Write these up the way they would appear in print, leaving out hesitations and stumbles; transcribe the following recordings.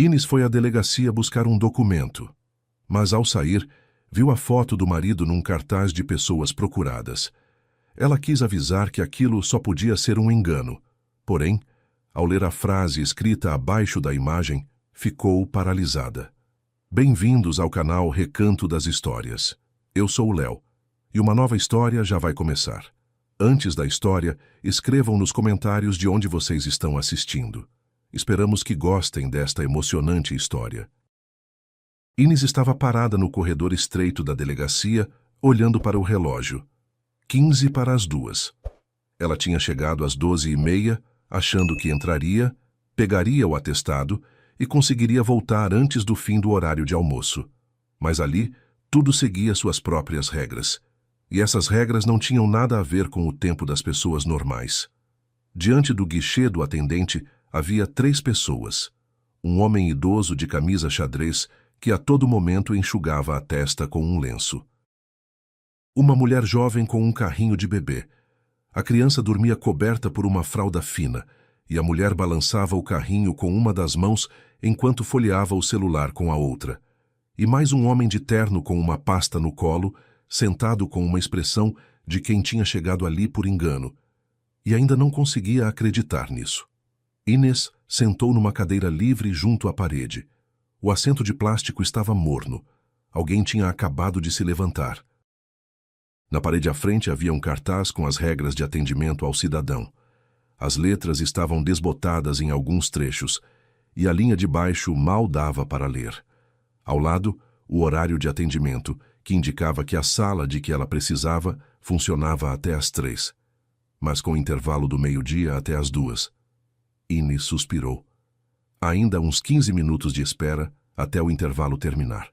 Ines foi à delegacia buscar um documento, mas ao sair, viu a foto do marido num cartaz de pessoas procuradas. Ela quis avisar que aquilo só podia ser um engano, porém, ao ler a frase escrita abaixo da imagem, ficou paralisada. Bem-vindos ao canal Recanto das Histórias. Eu sou o Léo, e uma nova história já vai começar. Antes da história, escrevam nos comentários de onde vocês estão assistindo. Esperamos que gostem desta emocionante história. Ines estava parada no corredor estreito da delegacia, olhando para o relógio. 15 para as 2. Ela tinha chegado às 12h30, achando que entraria, pegaria o atestado e conseguiria voltar antes do fim do horário de almoço. Mas ali, tudo seguia suas próprias regras. E essas regras não tinham nada a ver com o tempo das pessoas normais. Diante do guichê do atendente, havia 3 pessoas. Um homem idoso de camisa xadrez que a todo momento enxugava a testa com um lenço. Uma mulher jovem com um carrinho de bebê. A criança dormia coberta por uma fralda fina e a mulher balançava o carrinho com uma das mãos enquanto folheava o celular com a outra. E mais um homem de terno com uma pasta no colo, sentado com uma expressão de quem tinha chegado ali por engano. E ainda não conseguia acreditar nisso. Ines sentou numa cadeira livre junto à parede. O assento de plástico estava morno. Alguém tinha acabado de se levantar. Na parede à frente havia um cartaz com as regras de atendimento ao cidadão. As letras estavam desbotadas em alguns trechos, e a linha de baixo mal dava para ler. Ao lado, o horário de atendimento, que indicava que a sala de que ela precisava funcionava até às 3, mas com intervalo do meio-dia até às 2. Ines suspirou. Ainda uns 15 minutos de espera até o intervalo terminar.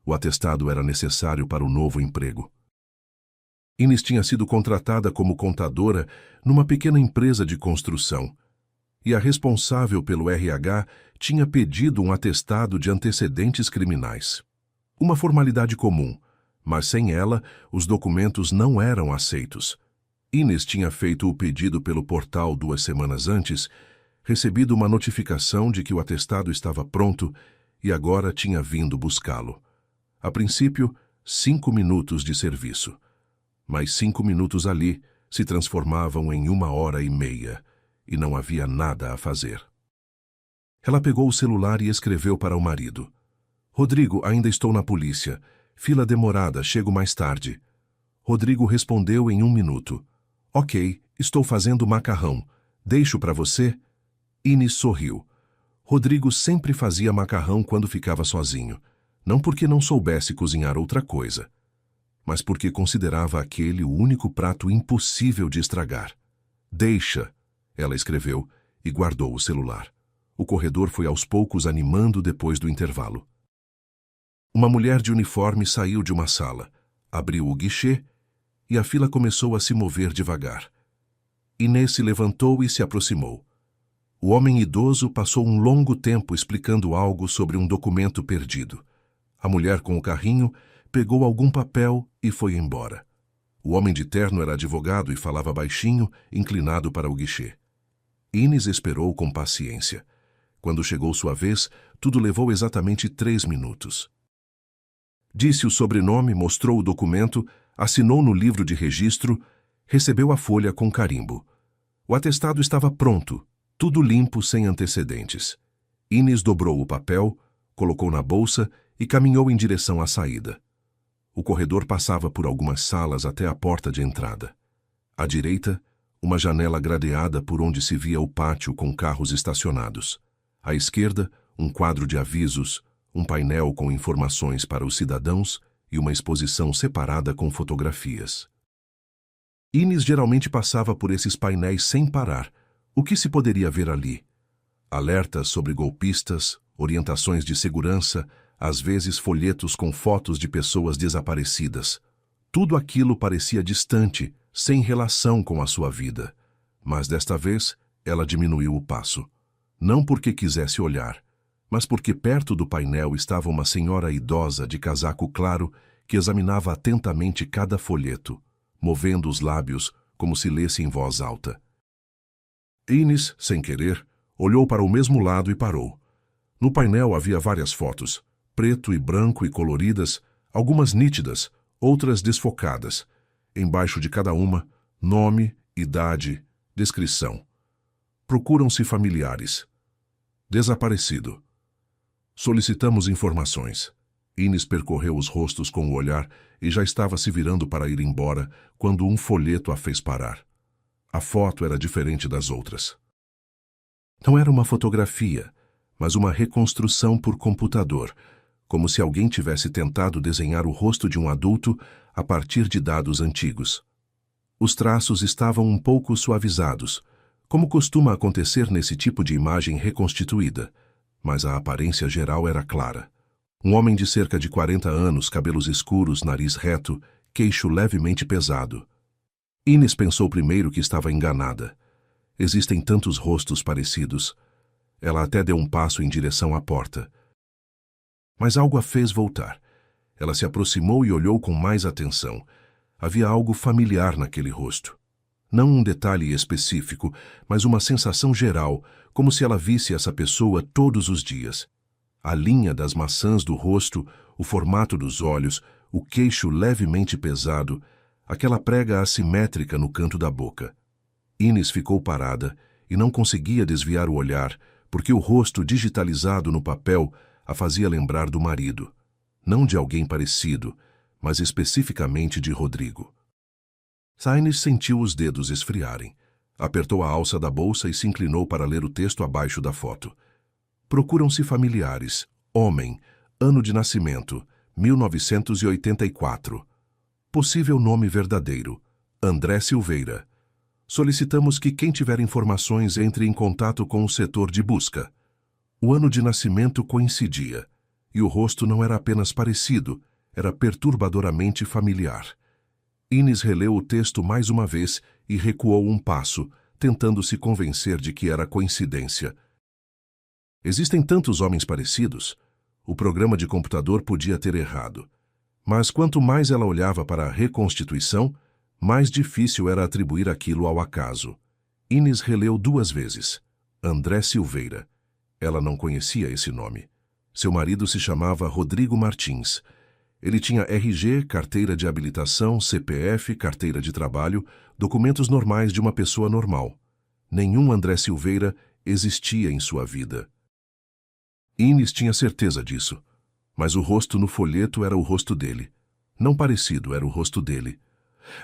O atestado era necessário para o novo emprego. Ines tinha sido contratada como contadora numa pequena empresa de construção, e a responsável pelo RH tinha pedido um atestado de antecedentes criminais. Uma formalidade comum, mas sem ela, os documentos não eram aceitos. Ines tinha feito o pedido pelo portal 2 semanas antes, recebido uma notificação de que o atestado estava pronto e agora tinha vindo buscá-lo. A princípio, 5 minutos de serviço. Mas 5 minutos ali se transformavam em 1h30 e não havia nada a fazer. Ela pegou o celular e escreveu para o marido. Rodrigo, ainda estou na polícia. Fila demorada, chego mais tarde. Rodrigo respondeu em 1 minuto. Ok, estou fazendo macarrão. Deixo para você? Ines sorriu. Rodrigo sempre fazia macarrão quando ficava sozinho. Não porque não soubesse cozinhar outra coisa, mas porque considerava aquele o único prato impossível de estragar. Deixa, ela escreveu e guardou o celular. O corredor foi aos poucos animando depois do intervalo. Uma mulher de uniforme saiu de uma sala, abriu o guichê e a fila começou a se mover devagar. Inês se levantou e se aproximou. O homem idoso passou um longo tempo explicando algo sobre um documento perdido. A mulher com o carrinho pegou algum papel e foi embora. O homem de terno era advogado e falava baixinho, inclinado para o guichê. Ines esperou com paciência. Quando chegou sua vez, tudo levou exatamente 3 minutos. Disse o sobrenome, mostrou o documento, assinou no livro de registro, recebeu a folha com carimbo. O atestado estava pronto, tudo limpo, sem antecedentes. Ines dobrou o papel, colocou na bolsa e caminhou em direção à saída. O corredor passava por algumas salas até a porta de entrada. À direita, uma janela gradeada por onde se via o pátio com carros estacionados. À esquerda, um quadro de avisos, um painel com informações para os cidadãos e uma exposição separada com fotografias. Ines geralmente passava por esses painéis sem parar. O que se poderia ver ali? Alertas sobre golpistas, orientações de segurança, às vezes folhetos com fotos de pessoas desaparecidas. Tudo aquilo parecia distante, sem relação com a sua vida. Mas desta vez, ela diminuiu o passo. Não porque quisesse olhar, mas porque perto do painel estava uma senhora idosa de casaco claro que examinava atentamente cada folheto, movendo os lábios como se lesse em voz alta. Ines, sem querer, olhou para o mesmo lado e parou. No painel havia várias fotos, preto e branco e coloridas, algumas nítidas, outras desfocadas. Embaixo de cada uma, nome, idade, descrição. Procuram-se familiares. Desaparecido. Solicitamos informações. Ines percorreu os rostos com o olhar e já estava se virando para ir embora quando um folheto a fez parar. A foto era diferente das outras. Não era uma fotografia, mas uma reconstrução por computador, como se alguém tivesse tentado desenhar o rosto de um adulto a partir de dados antigos. Os traços estavam um pouco suavizados, como costuma acontecer nesse tipo de imagem reconstituída, mas a aparência geral era clara. Um homem de cerca de 40 anos, cabelos escuros, nariz reto, queixo levemente pesado. Ines pensou primeiro que estava enganada. Existem tantos rostos parecidos. Ela até deu um passo em direção à porta. Mas algo a fez voltar. Ela se aproximou e olhou com mais atenção. Havia algo familiar naquele rosto. Não um detalhe específico, mas uma sensação geral, como se ela visse essa pessoa todos os dias. A linha das maçãs do rosto, o formato dos olhos, o queixo levemente pesado, aquela prega assimétrica no canto da boca. Ines ficou parada e não conseguia desviar o olhar, porque o rosto digitalizado no papel a fazia lembrar do marido. Não de alguém parecido, mas especificamente de Rodrigo. Ines sentiu os dedos esfriarem. Apertou a alça da bolsa e se inclinou para ler o texto abaixo da foto. Procuram-se familiares. Homem. Ano de nascimento. 1984. Possível nome verdadeiro. André Silveira. Solicitamos que quem tiver informações entre em contato com o setor de busca. O ano de nascimento coincidia. E o rosto não era apenas parecido, era perturbadoramente familiar. Ines releu o texto mais uma vez e recuou um passo, tentando se convencer de que era coincidência. Existem tantos homens parecidos. O programa de computador podia ter errado. Mas quanto mais ela olhava para a reconstituição, mais difícil era atribuir aquilo ao acaso. Ines releu 2 vezes. André Silveira. Ela não conhecia esse nome. Seu marido se chamava Rodrigo Martins. Ele tinha RG, carteira de habilitação, CPF, carteira de trabalho, documentos normais de uma pessoa normal. Nenhum André Silveira existia em sua vida. Ines tinha certeza disso, mas o rosto no folheto era o rosto dele. Não parecido, era o rosto dele.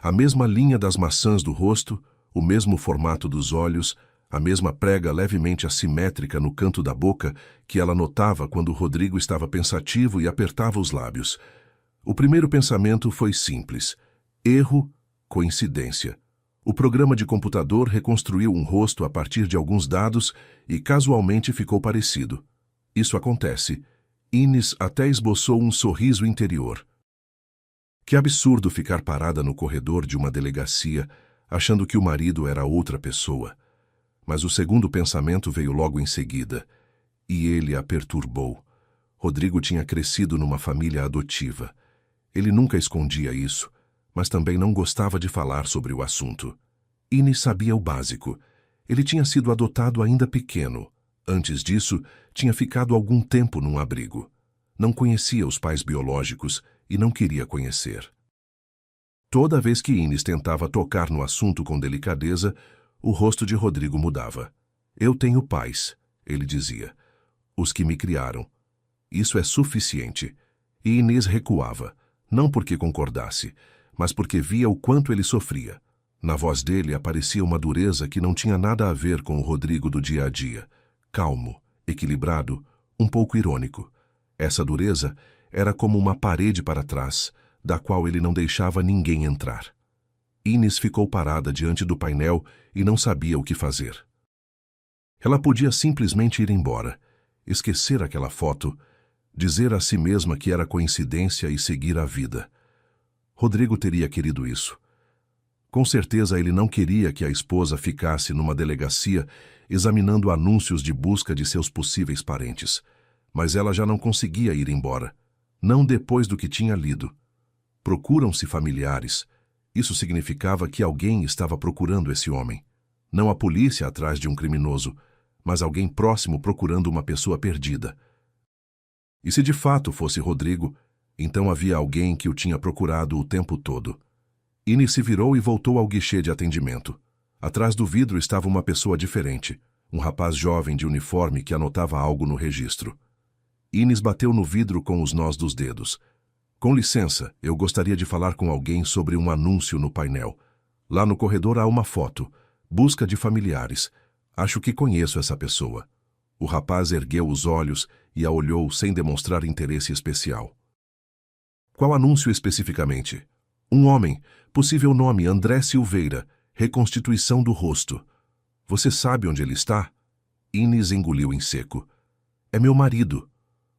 A mesma linha das maçãs do rosto, o mesmo formato dos olhos, a mesma prega levemente assimétrica no canto da boca que ela notava quando Rodrigo estava pensativo e apertava os lábios. O primeiro pensamento foi simples. Erro, coincidência. O programa de computador reconstruiu um rosto a partir de alguns dados e casualmente ficou parecido. Isso acontece. Ines até esboçou um sorriso interior. Que absurdo ficar parada no corredor de uma delegacia, achando que o marido era outra pessoa. Mas o segundo pensamento veio logo em seguida, e ele a perturbou. Rodrigo tinha crescido numa família adotiva. Ele nunca escondia isso, mas também não gostava de falar sobre o assunto. Ines sabia o básico. Ele tinha sido adotado ainda pequeno. Antes disso, tinha ficado algum tempo num abrigo. Não conhecia os pais biológicos e não queria conhecer. Toda vez que Ines tentava tocar no assunto com delicadeza, o rosto de Rodrigo mudava. Eu tenho pais, ele dizia. Os que me criaram. Isso é suficiente. E Inês recuava, não porque concordasse, mas porque via o quanto ele sofria. Na voz dele aparecia uma dureza que não tinha nada a ver com o Rodrigo do dia a dia. Calmo, equilibrado, um pouco irônico. Essa dureza era como uma parede para trás, da qual ele não deixava ninguém entrar. Ines ficou parada diante do painel e não sabia o que fazer. Ela podia simplesmente ir embora, esquecer aquela foto, dizer a si mesma que era coincidência e seguir a vida. Rodrigo teria querido isso. Com certeza ele não queria que a esposa ficasse numa delegacia examinando anúncios de busca de seus possíveis parentes. Mas ela já não conseguia ir embora. Não depois do que tinha lido. Procuram-se familiares. Isso significava que alguém estava procurando esse homem. Não a polícia atrás de um criminoso, mas alguém próximo procurando uma pessoa perdida. E se de fato fosse Rodrigo, então havia alguém que o tinha procurado o tempo todo. Inês se virou e voltou ao guichê de atendimento. Atrás do vidro estava uma pessoa diferente, um rapaz jovem de uniforme que anotava algo no registro. Inês bateu no vidro com os nós dos dedos. Com licença, eu gostaria de falar com alguém sobre um anúncio no painel. Lá no corredor há uma foto. Busca de familiares. Acho que conheço essa pessoa. O rapaz ergueu os olhos e a olhou sem demonstrar interesse especial. Qual anúncio especificamente? Um homem, possível nome André Silveira, reconstituição do rosto. Você sabe onde ele está? Inês engoliu em seco. É meu marido.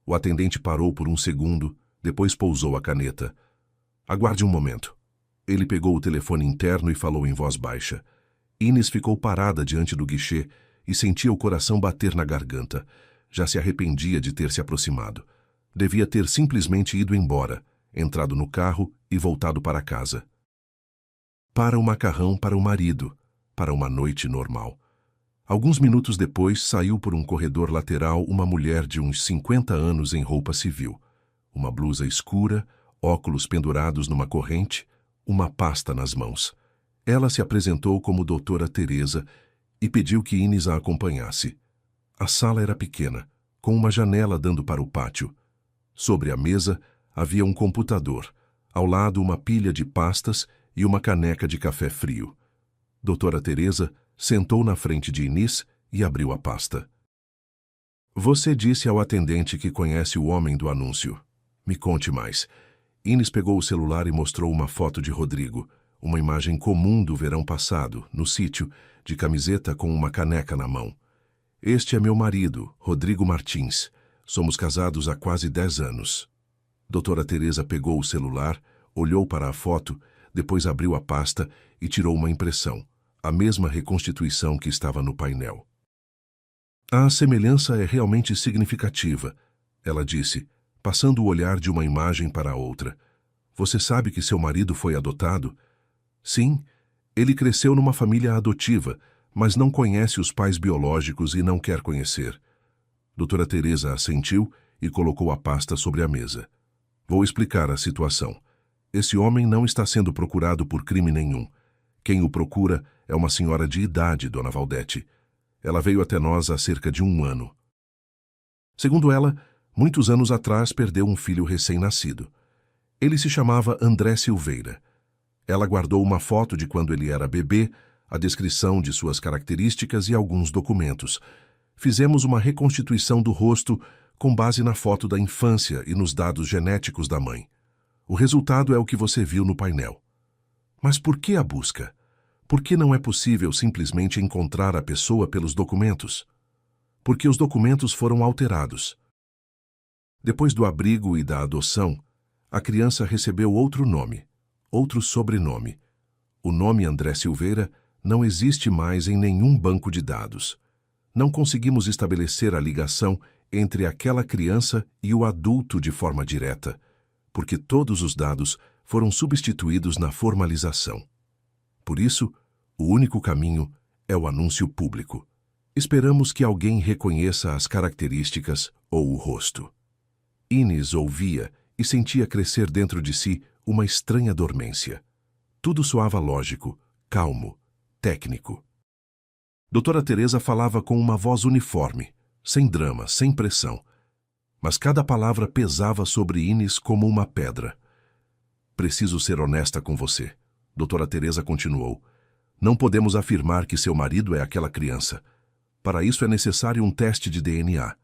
O atendente parou por um segundo, depois pousou a caneta. Aguarde um momento. Ele pegou o telefone interno e falou em voz baixa. Inês ficou parada diante do guichê e sentia o coração bater na garganta. Já se arrependia de ter se aproximado. Devia ter simplesmente ido embora, entrado no carro e voltado para casa. Para o macarrão para o marido, para uma noite normal. Alguns minutos depois, saiu por um corredor lateral uma mulher de uns 50 anos em roupa civil. Uma blusa escura, óculos pendurados numa corrente, uma pasta nas mãos. Ela se apresentou como doutora Teresa e pediu que Inês a acompanhasse. A sala era pequena, com uma janela dando para o pátio. Sobre a mesa havia um computador, ao lado uma pilha de pastas e uma caneca de café frio. Doutora Teresa sentou na frente de Inês e abriu a pasta. Você disse ao atendente que conhece o homem do anúncio. Me conte mais. Inês pegou o celular e mostrou uma foto de Rodrigo, uma imagem comum do verão passado, no sítio, de camiseta com uma caneca na mão. Este é meu marido, Rodrigo Martins. Somos casados há quase 10 anos. Doutora Teresa pegou o celular, olhou para a foto, depois abriu a pasta e tirou uma impressão, a mesma reconstituição que estava no painel. A semelhança é realmente significativa, ela disse, passando o olhar de uma imagem para a outra. Você sabe que seu marido foi adotado? Sim, ele cresceu numa família adotiva, mas não conhece os pais biológicos e não quer conhecer. Doutora Teresa assentiu e colocou a pasta sobre a mesa. Vou explicar a situação. Esse homem não está sendo procurado por crime nenhum. Quem o procura é uma senhora de idade, Dona Valdete. Ela veio até nós há cerca de 1 ano. Segundo ela, muitos anos atrás perdeu um filho recém-nascido. Ele se chamava André Silveira. Ela guardou uma foto de quando ele era bebê, a descrição de suas características e alguns documentos. Fizemos uma reconstituição do rosto com base na foto da infância e nos dados genéticos da mãe. O resultado é o que você viu no painel. Mas por que a busca? Por que não é possível simplesmente encontrar a pessoa pelos documentos? Porque os documentos foram alterados. Depois do abrigo e da adoção, a criança recebeu outro nome, outro sobrenome. O nome André Silveira não existe mais em nenhum banco de dados. Não conseguimos estabelecer a ligação entre aquela criança e o adulto de forma direta, porque todos os dados foram substituídos na formalização. Por isso, o único caminho é o anúncio público. Esperamos que alguém reconheça as características ou o rosto. Inês ouvia e sentia crescer dentro de si uma estranha dormência. Tudo soava lógico, calmo, técnico. Doutora Teresa falava com uma voz uniforme, sem drama, sem pressão. Mas cada palavra pesava sobre Inês como uma pedra. Preciso ser honesta com você, Doutora Teresa continuou. Não podemos afirmar que seu marido é aquela criança. Para isso é necessário um teste de DNA.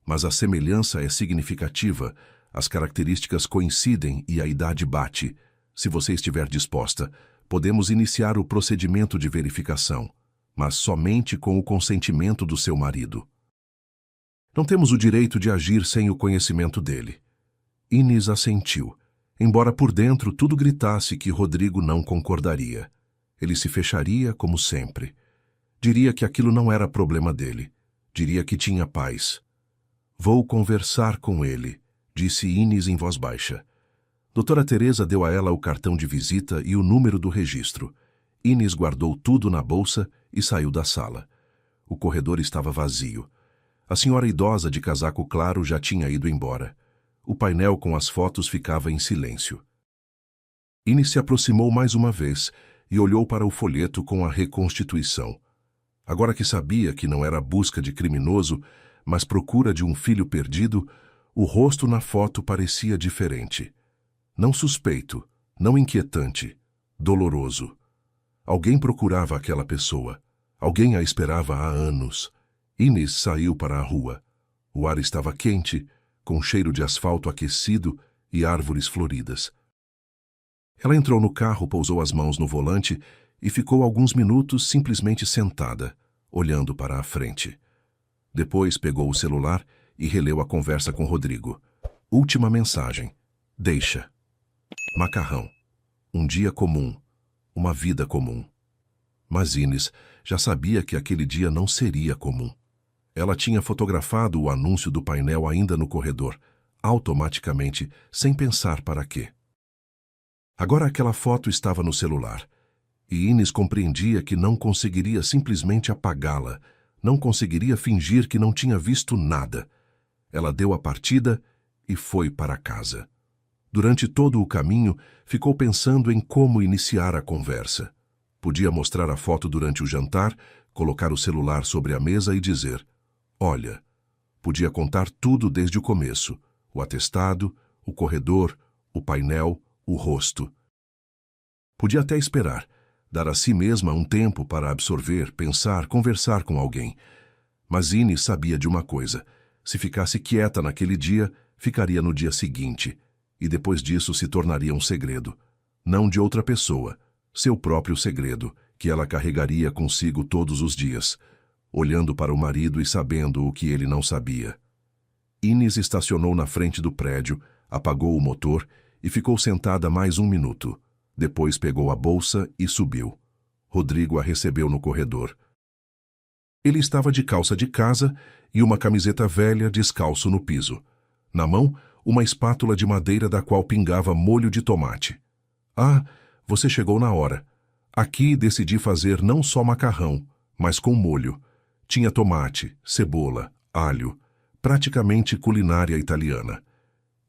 Mas a semelhança é significativa, as características coincidem e a idade bate. Se você estiver disposta, podemos iniciar o procedimento de verificação, mas somente com o consentimento do seu marido. Não temos o direito de agir sem o conhecimento dele. Inês assentiu, embora por dentro tudo gritasse que Rodrigo não concordaria. Ele se fecharia como sempre. Diria que aquilo não era problema dele. Diria que tinha paz. Vou conversar com ele, disse Inês em voz baixa. Doutora Teresa deu a ela o cartão de visita e o número do registro. Inês guardou tudo na bolsa e saiu da sala. O corredor estava vazio. A senhora idosa de casaco claro já tinha ido embora. O painel com as fotos ficava em silêncio. Inês se aproximou mais uma vez e olhou para o folheto com a reconstituição. Agora que sabia que não era busca de criminoso, mas procura de um filho perdido, o rosto na foto parecia diferente. Não suspeito, não inquietante, doloroso. Alguém procurava aquela pessoa. Alguém a esperava há anos. Inês saiu para a rua. O ar estava quente, com cheiro de asfalto aquecido e árvores floridas. Ela entrou no carro, pousou as mãos no volante e ficou alguns minutos simplesmente sentada, olhando para a frente. Depois pegou o celular e releu a conversa com Rodrigo. Última mensagem. Deixa. Macarrão. Um dia comum. Uma vida comum. Mas Inês já sabia que aquele dia não seria comum. Ela tinha fotografado o anúncio do painel ainda no corredor, automaticamente, sem pensar para quê. Agora aquela foto estava no celular, e Inês compreendia que não conseguiria simplesmente apagá-la, não conseguiria fingir que não tinha visto nada. Ela deu a partida e foi para casa. Durante todo o caminho, ficou pensando em como iniciar a conversa. Podia mostrar a foto durante o jantar, colocar o celular sobre a mesa e dizer: olha. Podia contar tudo desde o começo: o atestado, o corredor, o painel, o rosto. Podia até esperar, dar a si mesma um tempo para absorver, pensar, conversar com alguém. Mas Inês sabia de uma coisa: se ficasse quieta naquele dia, ficaria no dia seguinte, e depois disso se tornaria um segredo. Não de outra pessoa, seu próprio segredo, que ela carregaria consigo todos os dias, olhando para o marido e sabendo o que ele não sabia. Inês estacionou na frente do prédio, apagou o motor e ficou sentada mais um minuto. Depois pegou a bolsa e subiu. Rodrigo a recebeu no corredor. Ele estava de calça de casa e uma camiseta velha, descalço no piso. Na mão, uma espátula de madeira da qual pingava molho de tomate. Ah, você chegou na hora. Aqui decidi fazer não só macarrão, mas com molho. Tinha tomate, cebola, alho, praticamente culinária italiana.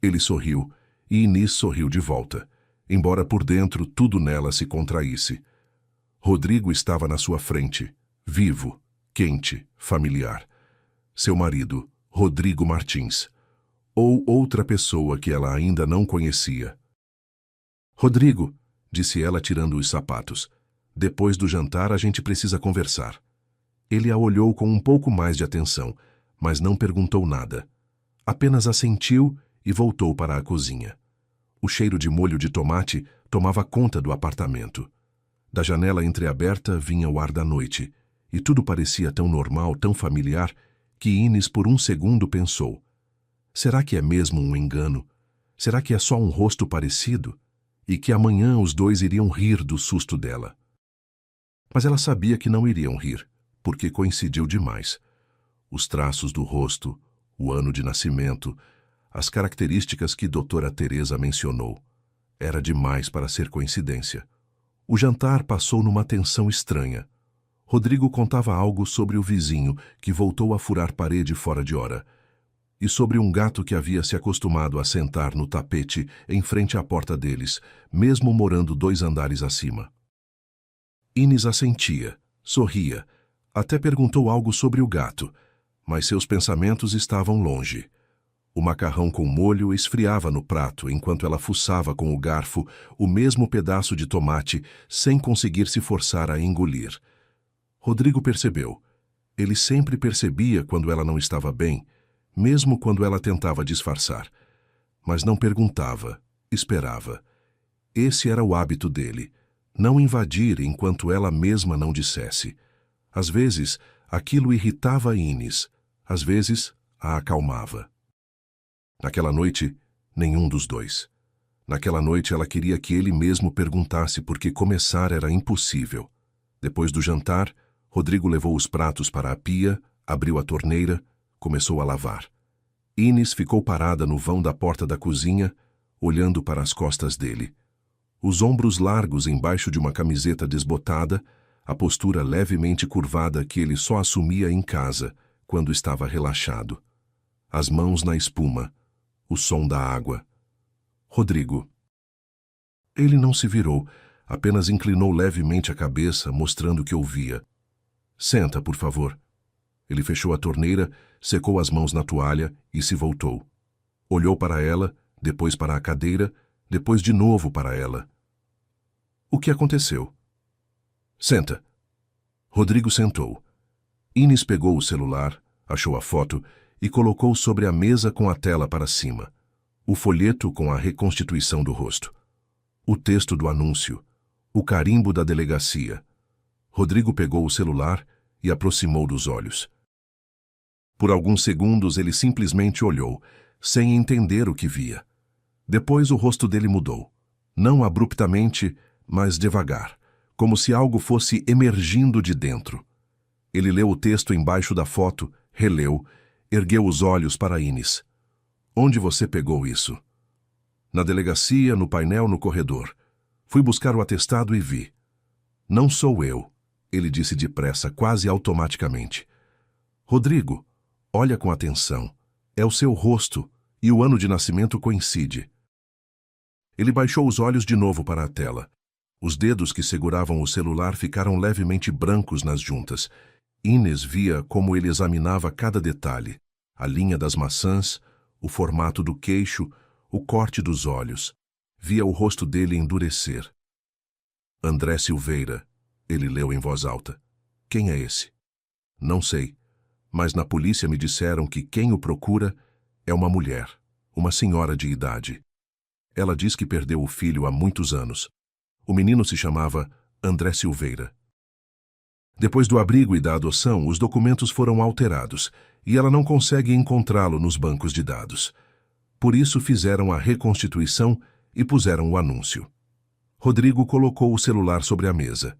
Ele sorriu e Inês sorriu de volta, embora por dentro tudo nela se contraísse. Rodrigo estava na sua frente, vivo, quente, familiar. Seu marido, Rodrigo Martins. Ou outra pessoa que ela ainda não conhecia. Rodrigo, disse ela tirando os sapatos, depois do jantar a gente precisa conversar. Ele a olhou com um pouco mais de atenção, mas não perguntou nada. Apenas assentiu e voltou para a cozinha. O cheiro de molho de tomate tomava conta do apartamento. Da janela entreaberta vinha o ar da noite, e tudo parecia tão normal, tão familiar, que Inês por um segundo pensou: será que é mesmo um engano? Será que é só um rosto parecido? E que amanhã os dois iriam rir do susto dela. Mas ela sabia que não iriam rir, porque coincidiu demais. Os traços do rosto, o ano de nascimento, as características que doutora Teresa mencionou. Era demais para ser coincidência. O jantar passou numa tensão estranha. Rodrigo contava algo sobre o vizinho que voltou a furar parede fora de hora, e sobre um gato que havia se acostumado a sentar no tapete em frente à porta deles, mesmo morando 2 andares acima. Inês assentia, sorria, até perguntou algo sobre o gato, mas seus pensamentos estavam longe. O macarrão com molho esfriava no prato enquanto ela fuçava com o garfo o mesmo pedaço de tomate sem conseguir se forçar a engolir. Rodrigo percebeu. Ele sempre percebia quando ela não estava bem, mesmo quando ela tentava disfarçar. Mas não perguntava, esperava. Esse era o hábito dele, não invadir enquanto ela mesma não dissesse. Às vezes, aquilo irritava Inês, às vezes, a acalmava. Naquela noite, nenhum dos dois. Naquela noite ela queria que ele mesmo perguntasse porque começar era impossível. Depois do jantar, Rodrigo levou os pratos para a pia, abriu a torneira, começou a lavar. Inês ficou parada no vão da porta da cozinha, olhando para as costas dele. Os ombros largos embaixo de uma camiseta desbotada, a postura levemente curvada que ele só assumia em casa, quando estava relaxado. As mãos na espuma, o som da água. Rodrigo. Ele não se virou, apenas inclinou levemente a cabeça, mostrando que ouvia. Senta, por favor. Ele fechou a torneira, secou as mãos na toalha e se voltou. Olhou para ela, depois para a cadeira, depois de novo para ela. O que aconteceu? Senta. Rodrigo sentou. Inês pegou o celular, achou a foto e colocou sobre a mesa com a tela para cima. O folheto com a reconstituição do rosto. O texto do anúncio. O carimbo da delegacia. Rodrigo pegou o celular e aproximou dos olhos. Por alguns segundos ele simplesmente olhou, sem entender o que via. Depois o rosto dele mudou. Não abruptamente, mas devagar, como se algo fosse emergindo de dentro. Ele leu o texto embaixo da foto, releu, ergueu os olhos para Inês. Onde você pegou isso? Na delegacia, no painel, no corredor. Fui buscar o atestado e vi. Não sou eu, ele disse depressa, quase automaticamente. Rodrigo, olha com atenção. É o seu rosto, e o ano de nascimento coincide. Ele baixou os olhos de novo para a tela. Os dedos que seguravam o celular ficaram levemente brancos nas juntas. Inês via como ele examinava cada detalhe. A linha das maçãs, o formato do queixo, o corte dos olhos. Via o rosto dele endurecer. André Silveira, ele leu em voz alta. Quem é esse? Não sei, mas na polícia me disseram que quem o procura é uma mulher, uma senhora de idade. Ela diz que perdeu o filho há muitos anos. O menino se chamava André Silveira. Depois do abrigo e da adoção, os documentos foram alterados e ela não consegue encontrá-lo nos bancos de dados. Por isso fizeram a reconstituição e puseram o anúncio. Rodrigo colocou o celular sobre a mesa.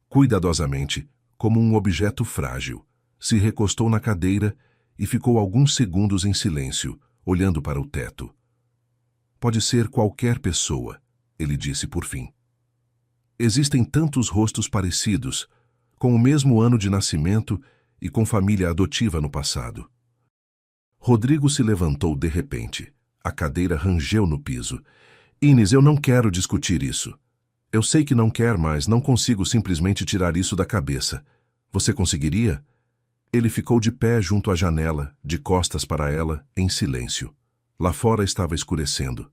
Cuidadosamente, como um objeto frágil, se recostou na cadeira e ficou alguns segundos em silêncio, olhando para o teto. Pode ser qualquer pessoa, ele disse por fim. Existem tantos rostos parecidos, com o mesmo ano de nascimento e com família adotiva no passado. Rodrigo se levantou de repente. A cadeira rangeu no piso. Inês, eu não quero discutir isso. Eu sei que não quer, mas não consigo simplesmente tirar isso da cabeça. Você conseguiria? Ele ficou de pé junto à janela, de costas para ela, em silêncio. Lá fora estava escurecendo.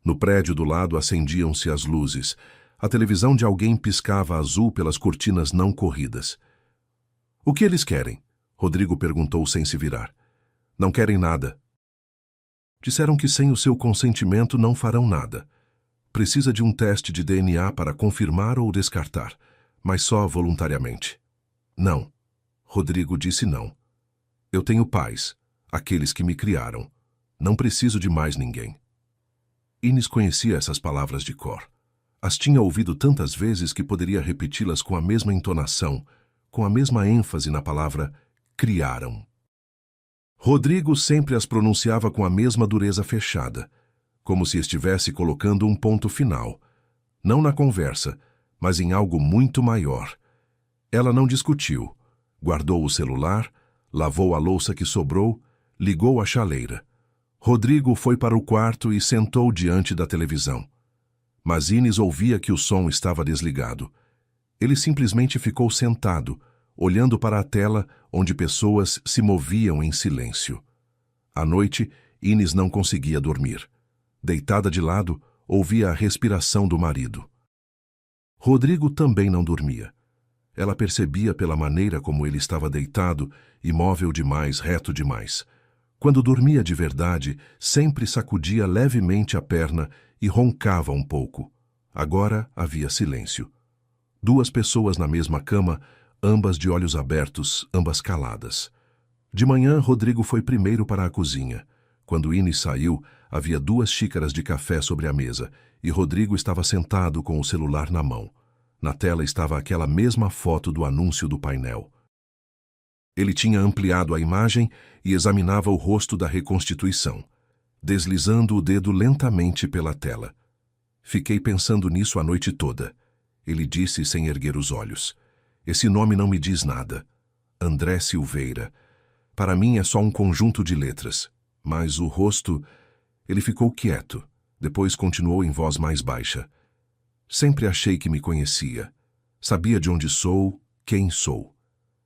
No prédio do lado acendiam-se as luzes. A televisão de alguém piscava azul pelas cortinas não corridas. O que eles querem? Rodrigo perguntou sem se virar. Não querem nada. Disseram que sem o seu consentimento não farão nada. Precisa de um teste de DNA para confirmar ou descartar, mas só voluntariamente. Não. Rodrigo disse não. Eu tenho pais, aqueles que me criaram. Não preciso de mais ninguém. Inês conhecia essas palavras de cor. As tinha ouvido tantas vezes que poderia repeti-las com a mesma entonação, com a mesma ênfase na palavra criaram. Rodrigo sempre as pronunciava com a mesma dureza fechada, como se estivesse colocando um ponto final, não na conversa, mas em algo muito maior. Ela não discutiu, guardou o celular, lavou a louça que sobrou, ligou a chaleira. Rodrigo foi para o quarto e sentou diante da televisão. Mas Inês ouvia que o som estava desligado. Ele simplesmente ficou sentado, olhando para a tela onde pessoas se moviam em silêncio. À noite, Inês não conseguia dormir. Deitada de lado, ouvia a respiração do marido. Rodrigo também não dormia. Ela percebia pela maneira como ele estava deitado, imóvel demais, reto demais. Quando dormia de verdade, sempre sacudia levemente a perna e roncava um pouco. Agora havia silêncio. Duas pessoas na mesma cama, ambas de olhos abertos, ambas caladas. De manhã, Rodrigo foi primeiro para a cozinha. Quando Inês saiu, havia 2 xícaras de café sobre a mesa e Rodrigo estava sentado com o celular na mão. Na tela estava aquela mesma foto do anúncio do painel. Ele tinha ampliado a imagem e examinava o rosto da reconstituição, deslizando o dedo lentamente pela tela. Fiquei pensando nisso a noite toda, ele disse sem erguer os olhos. Esse nome não me diz nada. André Silveira. Para mim é só um conjunto de letras. Mas o rosto... Ele ficou quieto. Depois continuou em voz mais baixa. Sempre achei que me conhecia. Sabia de onde sou, quem sou.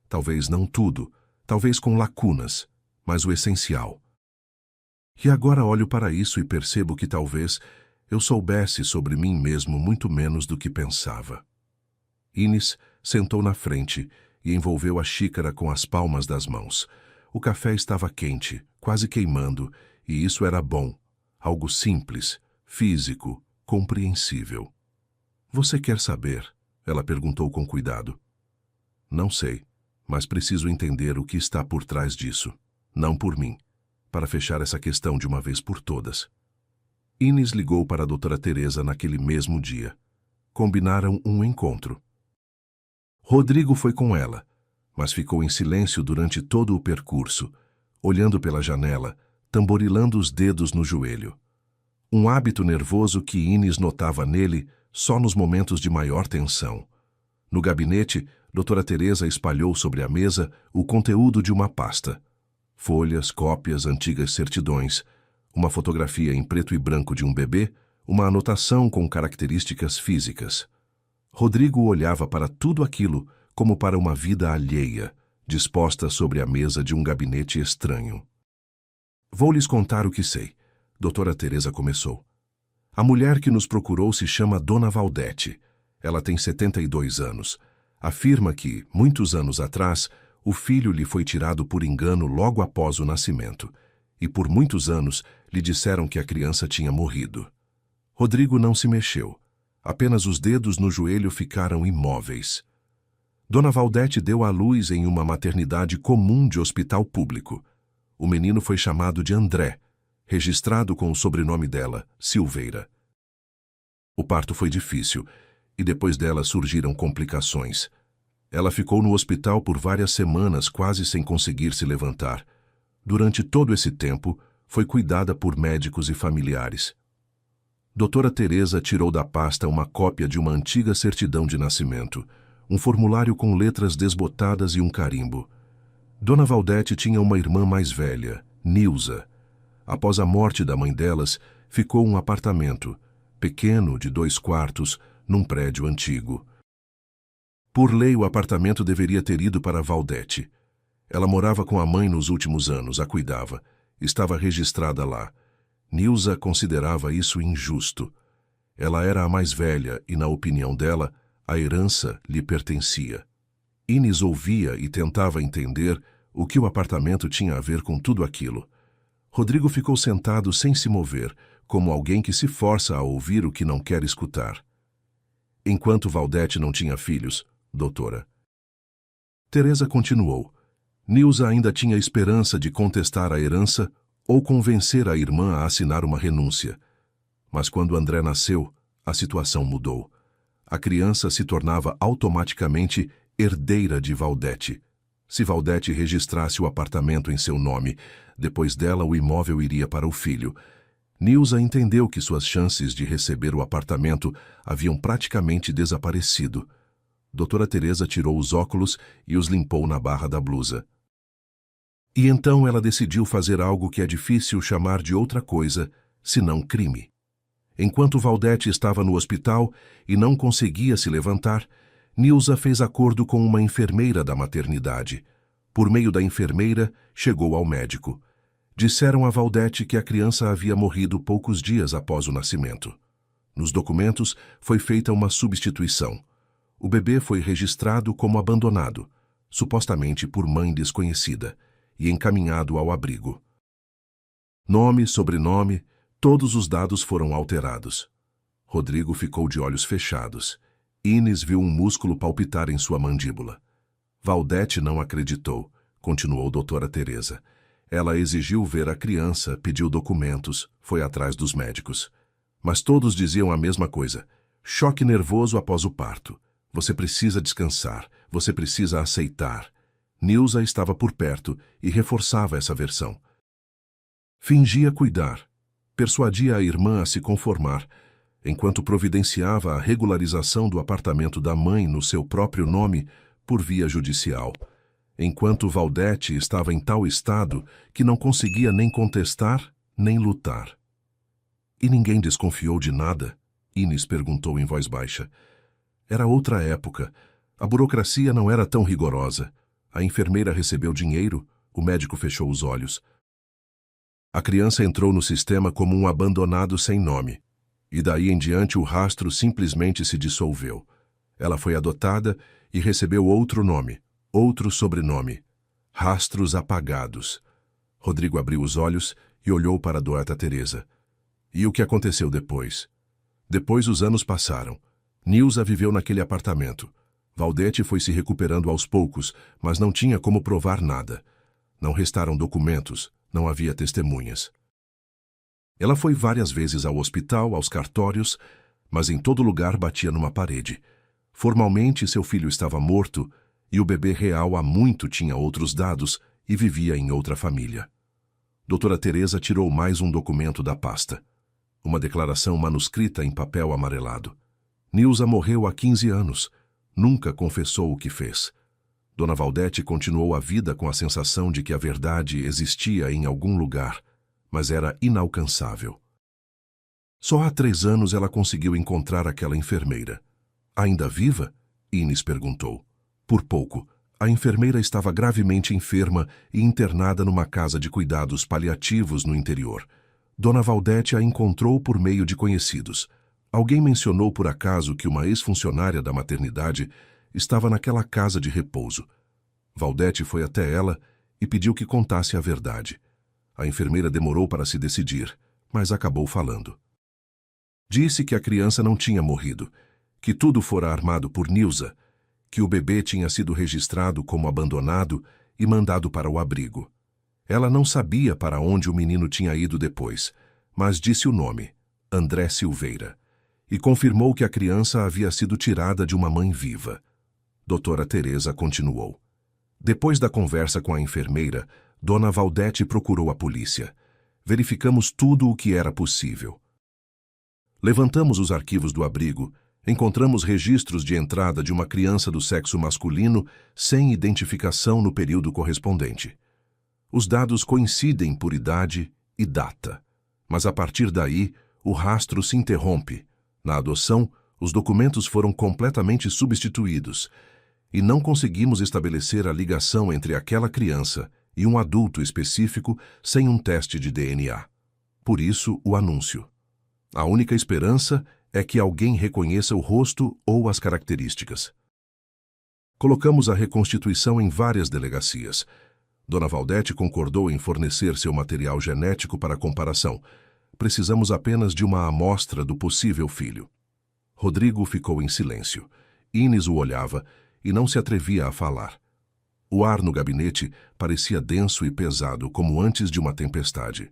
Talvez não tudo, talvez com lacunas, mas o essencial. E agora olho para isso e percebo que talvez eu soubesse sobre mim mesmo muito menos do que pensava. Inês sentou na frente e envolveu a xícara com as palmas das mãos. O café estava quente, quase queimando, e isso era bom. Algo simples, físico, compreensível. Você quer saber? Ela perguntou com cuidado. Não sei, mas preciso entender o que está por trás disso. Não por mim, para fechar essa questão de uma vez por todas. Inês ligou para a doutora Teresa naquele mesmo dia. Combinaram um encontro. Rodrigo foi com ela, mas ficou em silêncio durante todo o percurso, olhando pela janela, tamborilando os dedos no joelho. Um hábito nervoso que Inês notava nele só nos momentos de maior tensão. No gabinete, doutora Teresa espalhou sobre a mesa o conteúdo de uma pasta. Folhas, cópias, antigas certidões, uma fotografia em preto e branco de um bebê, uma anotação com características físicas. Rodrigo olhava para tudo aquilo como para uma vida alheia, disposta sobre a mesa de um gabinete estranho. Vou lhes contar o que sei, doutora Teresa começou. A mulher que nos procurou se chama Dona Valdete. Ela tem 72 anos. Afirma que, muitos anos atrás, o filho lhe foi tirado por engano logo após o nascimento, e por muitos anos lhe disseram que a criança tinha morrido. Rodrigo não se mexeu. Apenas os dedos no joelho ficaram imóveis. Dona Valdete deu à luz em uma maternidade comum de hospital público. O menino foi chamado de André, registrado com o sobrenome dela, Silveira. O parto foi difícil, e depois dela surgiram complicações. Ela ficou no hospital por várias semanas, quase sem conseguir se levantar. Durante todo esse tempo, foi cuidada por médicos e familiares. Doutora Teresa tirou da pasta uma cópia de uma antiga certidão de nascimento, um formulário com letras desbotadas e um carimbo. Dona Valdete tinha uma irmã mais velha, Nilza. Após a morte da mãe delas, ficou um apartamento, pequeno, de 2 quartos, num prédio antigo. Por lei, o apartamento deveria ter ido para Valdete. Ela morava com a mãe nos últimos anos, a cuidava. Estava registrada lá. Nilza considerava isso injusto. Ela era a mais velha e, na opinião dela, a herança lhe pertencia. Inês ouvia e tentava entender o que o apartamento tinha a ver com tudo aquilo. Rodrigo ficou sentado sem se mover, como alguém que se força a ouvir o que não quer escutar. Enquanto Valdete não tinha filhos, doutora. Teresa continuou. Nilza ainda tinha esperança de contestar a herança ou convencer a irmã a assinar uma renúncia. Mas quando André nasceu, a situação mudou. A criança se tornava automaticamente herdeira de Valdete. Se Valdete registrasse o apartamento em seu nome, depois dela o imóvel iria para o filho. Nilza entendeu que suas chances de receber o apartamento haviam praticamente desaparecido. Doutora Teresa tirou os óculos e os limpou na barra da blusa. E então ela decidiu fazer algo que é difícil chamar de outra coisa, senão crime. Enquanto Valdete estava no hospital e não conseguia se levantar, Nilza fez acordo com uma enfermeira da maternidade. Por meio da enfermeira, chegou ao médico. Disseram a Valdete que a criança havia morrido poucos dias após o nascimento. Nos documentos, foi feita uma substituição. O bebê foi registrado como abandonado, supostamente por mãe desconhecida, e encaminhado ao abrigo. Nome, sobrenome, todos os dados foram alterados. Rodrigo ficou de olhos fechados. Inês viu um músculo palpitar em sua mandíbula. Valdete não acreditou, continuou doutora Teresa. Ela exigiu ver a criança, pediu documentos, foi atrás dos médicos. Mas todos diziam a mesma coisa. Choque nervoso após o parto. Você precisa descansar, você precisa aceitar. Nilza estava por perto e reforçava essa versão. Fingia cuidar. Persuadia a irmã a se conformar, enquanto providenciava a regularização do apartamento da mãe no seu próprio nome por via judicial. enquanto Valdete estava em tal estado que não conseguia nem contestar, nem lutar. E ninguém desconfiou de nada? Inês perguntou em voz baixa. Era outra época. A burocracia não era tão rigorosa. A enfermeira recebeu dinheiro, o médico fechou os olhos. A criança entrou no sistema como um abandonado sem nome. E daí em diante o rastro simplesmente se dissolveu. Ela foi adotada e recebeu outro nome, outro sobrenome. Rastros apagados. Rodrigo abriu os olhos e olhou para a Dona Teresa. E o que aconteceu depois? Depois os anos passaram. Nilza viveu naquele apartamento. Valdete foi se recuperando aos poucos, mas não tinha como provar nada. Não restaram documentos, não havia testemunhas. Ela foi várias vezes ao hospital, aos cartórios, mas em todo lugar batia numa parede. Formalmente, seu filho estava morto e o bebê real há muito tinha outros dados e vivia em outra família. Doutora Teresa tirou mais um documento da pasta. Uma declaração manuscrita em papel amarelado. Nilza morreu há 15 anos. Nunca confessou o que fez. Dona Valdete continuou a vida com a sensação de que a verdade existia em algum lugar, mas era inalcançável. Só há 3 anos ela conseguiu encontrar aquela enfermeira. Ainda viva? Inês perguntou. Por pouco. A enfermeira estava gravemente enferma e internada numa casa de cuidados paliativos no interior. Dona Valdete a encontrou por meio de conhecidos. Alguém mencionou por acaso que uma ex-funcionária da maternidade estava naquela casa de repouso. Valdete foi até ela e pediu que contasse a verdade. A enfermeira demorou para se decidir, mas acabou falando. Disse que a criança não tinha morrido, que tudo fora armado por Nilza, que o bebê tinha sido registrado como abandonado e mandado para o abrigo. Ela não sabia para onde o menino tinha ido depois, mas disse o nome, André Silveira, e confirmou que a criança havia sido tirada de uma mãe viva. Doutora Teresa continuou. Depois da conversa com a enfermeira, Dona Valdete procurou a polícia. Verificamos tudo o que era possível. Levantamos os arquivos do abrigo, encontramos registros de entrada de uma criança do sexo masculino sem identificação no período correspondente. Os dados coincidem por idade e data, mas a partir daí o rastro se interrompe. Na adoção, os documentos foram completamente substituídos e não conseguimos estabelecer a ligação entre aquela criança e um adulto específico sem um teste de DNA. Por isso, o anúncio. A única esperança é que alguém reconheça o rosto ou as características. Colocamos a reconstituição em várias delegacias. Dona Valdete concordou em fornecer seu material genético para comparação. Precisamos apenas de uma amostra do possível filho. Rodrigo ficou em silêncio. Inês o olhava e não se atrevia a falar. O ar no gabinete parecia denso e pesado, como antes de uma tempestade.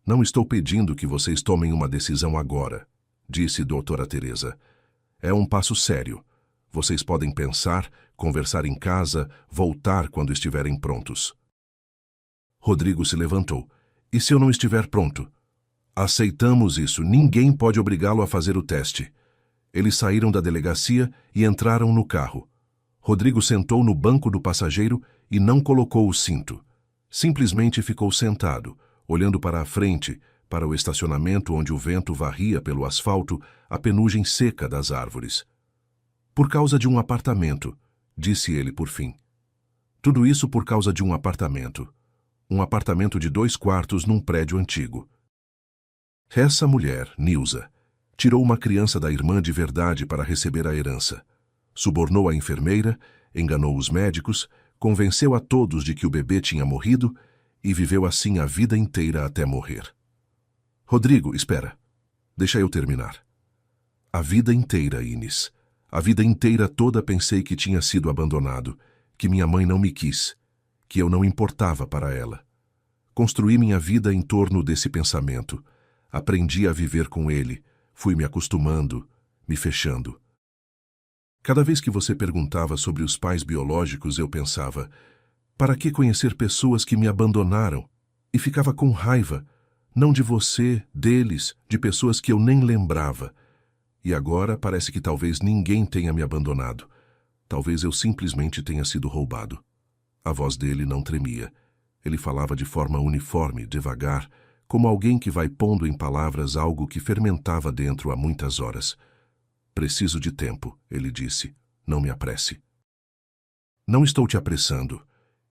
Não estou pedindo que vocês tomem uma decisão agora, disse doutora Teresa. É um passo sério. Vocês podem pensar, conversar em casa, voltar quando estiverem prontos. Rodrigo se levantou. E se eu não estiver pronto? Aceitamos isso. Ninguém pode obrigá-lo a fazer o teste. Eles saíram da delegacia e entraram no carro. Rodrigo sentou no banco do passageiro e não colocou o cinto. Simplesmente ficou sentado, olhando para a frente, para o estacionamento onde o vento varria pelo asfalto a penugem seca das árvores. Por causa de um apartamento, disse ele por fim. Tudo isso por causa de um apartamento. Um apartamento de 2 quartos num prédio antigo. Essa mulher, Nilza, tirou uma criança da irmã de verdade para receber a herança. Subornou a enfermeira, enganou os médicos, convenceu a todos de que o bebê tinha morrido e viveu assim a vida inteira até morrer. Rodrigo, espera. Deixa eu terminar. A vida inteira, Inês. A vida inteira toda pensei que tinha sido abandonado, que minha mãe não me quis, que eu não importava para ela. Construí minha vida em torno desse pensamento. Aprendi a viver com ele, fui me acostumando, me fechando. Cada vez que você perguntava sobre os pais biológicos, eu pensava, para que conhecer pessoas que me abandonaram? E ficava com raiva, não de você, deles, de pessoas que eu nem lembrava. E agora parece que talvez ninguém tenha me abandonado. Talvez eu simplesmente tenha sido roubado. A voz dele não tremia. Ele falava de forma uniforme, devagar, como alguém que vai pondo em palavras algo que fermentava dentro há muitas horas. Preciso de tempo, ele disse. Não me apresse. Não estou te apressando.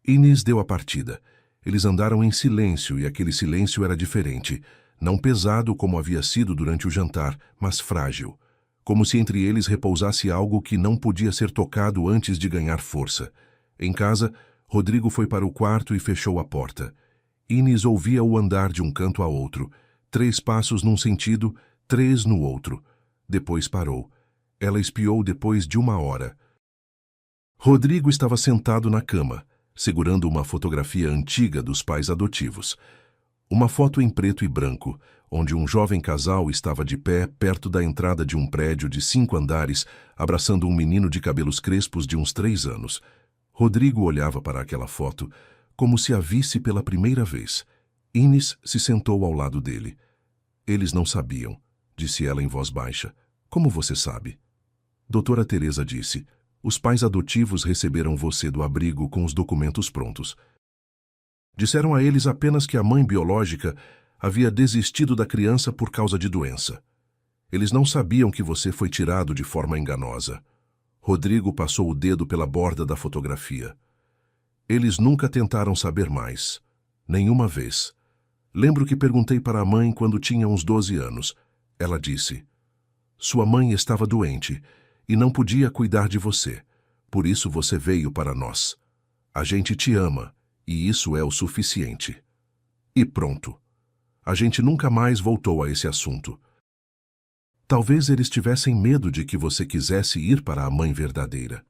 Inês deu a partida. Eles andaram em silêncio e aquele silêncio era diferente. Não pesado como havia sido durante o jantar, mas frágil. Como se entre eles repousasse algo que não podia ser tocado antes de ganhar força. Em casa, Rodrigo foi para o quarto e fechou a porta. Inês ouvia-o andar de um canto a outro. 3 passos num sentido, 3 no outro. Depois parou. Ela espiou depois de 1 hora. Rodrigo estava sentado na cama, segurando uma fotografia antiga dos pais adotivos. Uma foto em preto e branco, onde um jovem casal estava de pé perto da entrada de um prédio de 5 andares, abraçando um menino de cabelos crespos de uns 3 anos. Rodrigo olhava para aquela foto, como se a visse pela primeira vez. Inês se sentou ao lado dele. Eles não sabiam, disse ela em voz baixa. Como você sabe? Doutora Teresa disse. Os pais adotivos receberam você do abrigo com os documentos prontos. Disseram a eles apenas que a mãe biológica havia desistido da criança por causa de doença. Eles não sabiam que você foi tirado de forma enganosa. Rodrigo passou o dedo pela borda da fotografia. Eles nunca tentaram saber mais. Nenhuma vez. Lembro que perguntei para a mãe quando tinha uns 12 anos. Ela disse: sua mãe estava doente e não podia cuidar de você. Por isso você veio para nós. A gente te ama, e isso é o suficiente. E pronto. A gente nunca mais voltou a esse assunto. Talvez eles tivessem medo de que você quisesse ir para a mãe verdadeira.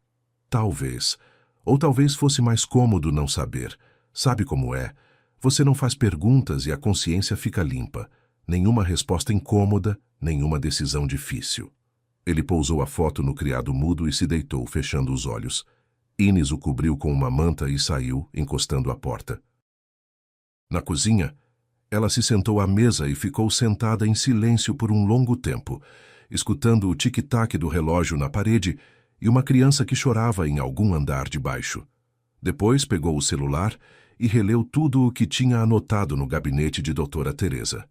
Talvez. Ou talvez fosse mais cômodo não saber. Sabe como é? Você não faz perguntas e a consciência fica limpa. Nenhuma resposta incômoda, nenhuma decisão difícil. Ele pousou a foto no criado mudo e se deitou, fechando os olhos. Inês o cobriu com uma manta e saiu, encostando a porta. Na cozinha, ela se sentou à mesa e ficou sentada em silêncio por um longo tempo, escutando o tic-tac do relógio na parede e uma criança que chorava em algum andar de baixo. Depois pegou o celular e releu tudo o que tinha anotado no gabinete de doutora Teresa.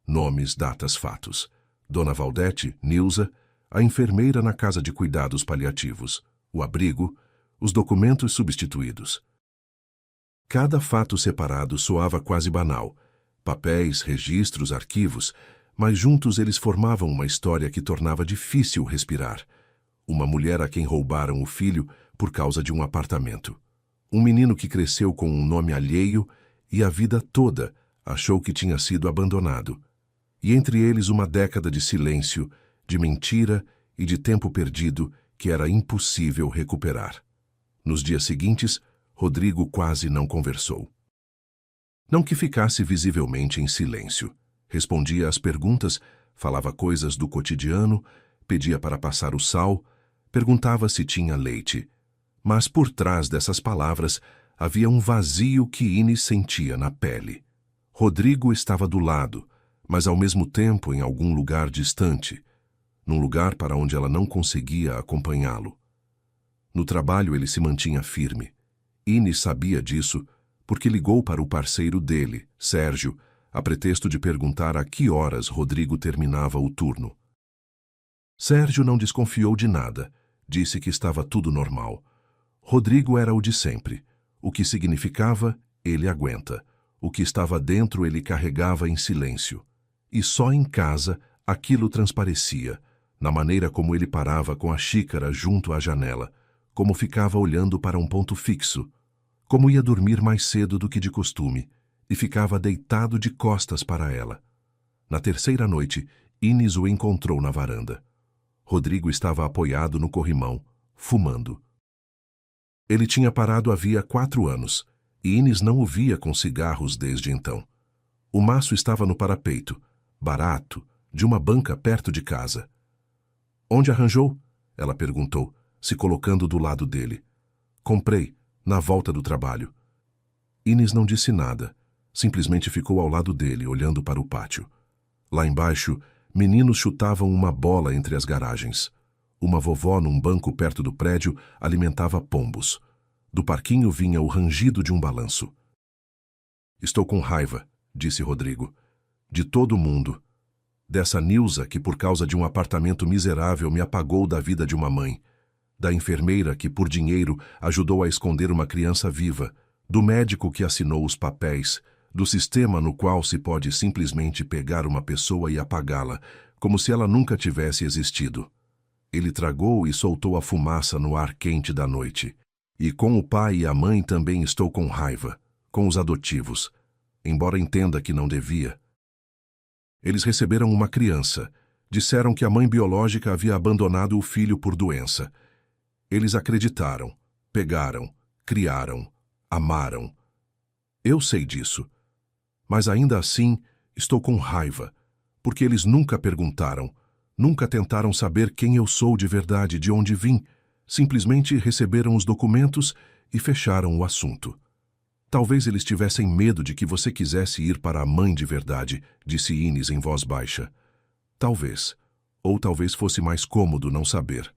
Nomes, datas, fatos. Dona Valdete, Nilza, a enfermeira na casa de cuidados paliativos, o abrigo, os documentos substituídos. Cada fato separado soava quase banal. Papéis, registros, arquivos, mas juntos eles formavam uma história que tornava difícil respirar. Uma mulher a quem roubaram o filho por causa de um apartamento. Um menino que cresceu com um nome alheio e a vida toda achou que tinha sido abandonado. E entre eles uma década de silêncio, de mentira e de tempo perdido que era impossível recuperar. Nos dias seguintes, Rodrigo quase não conversou. Não que ficasse visivelmente em silêncio. Respondia às perguntas, falava coisas do cotidiano, pedia para passar o sal, perguntava se tinha leite. Mas por trás dessas palavras havia um vazio que Inês sentia na pele. Rodrigo estava do lado, mas ao mesmo tempo em algum lugar distante, num lugar para onde ela não conseguia acompanhá-lo. No trabalho ele se mantinha firme. Inês sabia disso porque ligou para o parceiro dele, Sérgio, a pretexto de perguntar a que horas Rodrigo terminava o turno. Sérgio não desconfiou de nada, disse que estava tudo normal. Rodrigo era o de sempre. O que significava, ele aguenta. O que estava dentro ele carregava em silêncio. E só em casa aquilo transparecia, na maneira como ele parava com a xícara junto à janela, como ficava olhando para um ponto fixo, como ia dormir mais cedo do que de costume, e ficava deitado de costas para ela. Na terceira noite, Inês o encontrou na varanda. Rodrigo estava apoiado no corrimão, fumando. Ele tinha parado havia 4 anos, e Inês não o via com cigarros desde então. O maço estava no parapeito, barato, de uma banca perto de casa. Onde arranjou? Ela perguntou, se colocando do lado dele. Comprei, na volta do trabalho. Inês não disse nada, simplesmente ficou ao lado dele, olhando para o pátio. Lá embaixo, meninos chutavam uma bola entre as garagens. Uma vovó num banco perto do prédio alimentava pombos. Do parquinho vinha o rangido de um balanço. Estou com raiva, disse Rodrigo. De todo mundo. Dessa Nilza que por causa de um apartamento miserável me apagou da vida de uma mãe. Da enfermeira que por dinheiro ajudou a esconder uma criança viva. Do médico que assinou os papéis. Do sistema no qual se pode simplesmente pegar uma pessoa e apagá-la, como se ela nunca tivesse existido. Ele tragou e soltou a fumaça no ar quente da noite. E com o pai e a mãe também estou com raiva, com os adotivos, embora entenda que não devia. Eles receberam uma criança. Disseram que a mãe biológica havia abandonado o filho por doença. Eles acreditaram, pegaram, criaram, amaram. Eu sei disso. Mas ainda assim, estou com raiva, porque eles nunca perguntaram, nunca tentaram saber quem eu sou de verdade, de onde vim. Simplesmente receberam os documentos e fecharam o assunto. Talvez eles tivessem medo de que você quisesse ir para a mãe de verdade, disse Inês em voz baixa. Talvez. Ou talvez fosse mais cômodo não saber.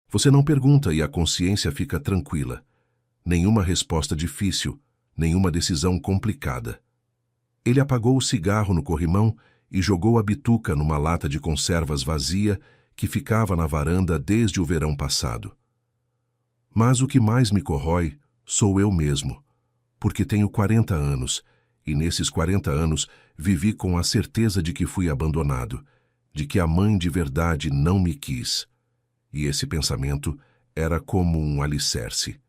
Você não pergunta e a consciência fica tranquila. Nenhuma resposta difícil, nenhuma decisão complicada. Ele apagou o cigarro no corrimão e jogou a bituca numa lata de conservas vazia que ficava na varanda desde o verão passado. Mas o que mais me corrói sou eu mesmo, porque tenho 40 anos, e nesses 40 anos vivi com a certeza de que fui abandonado, de que a mãe de verdade não me quis. E esse pensamento era como um alicerce.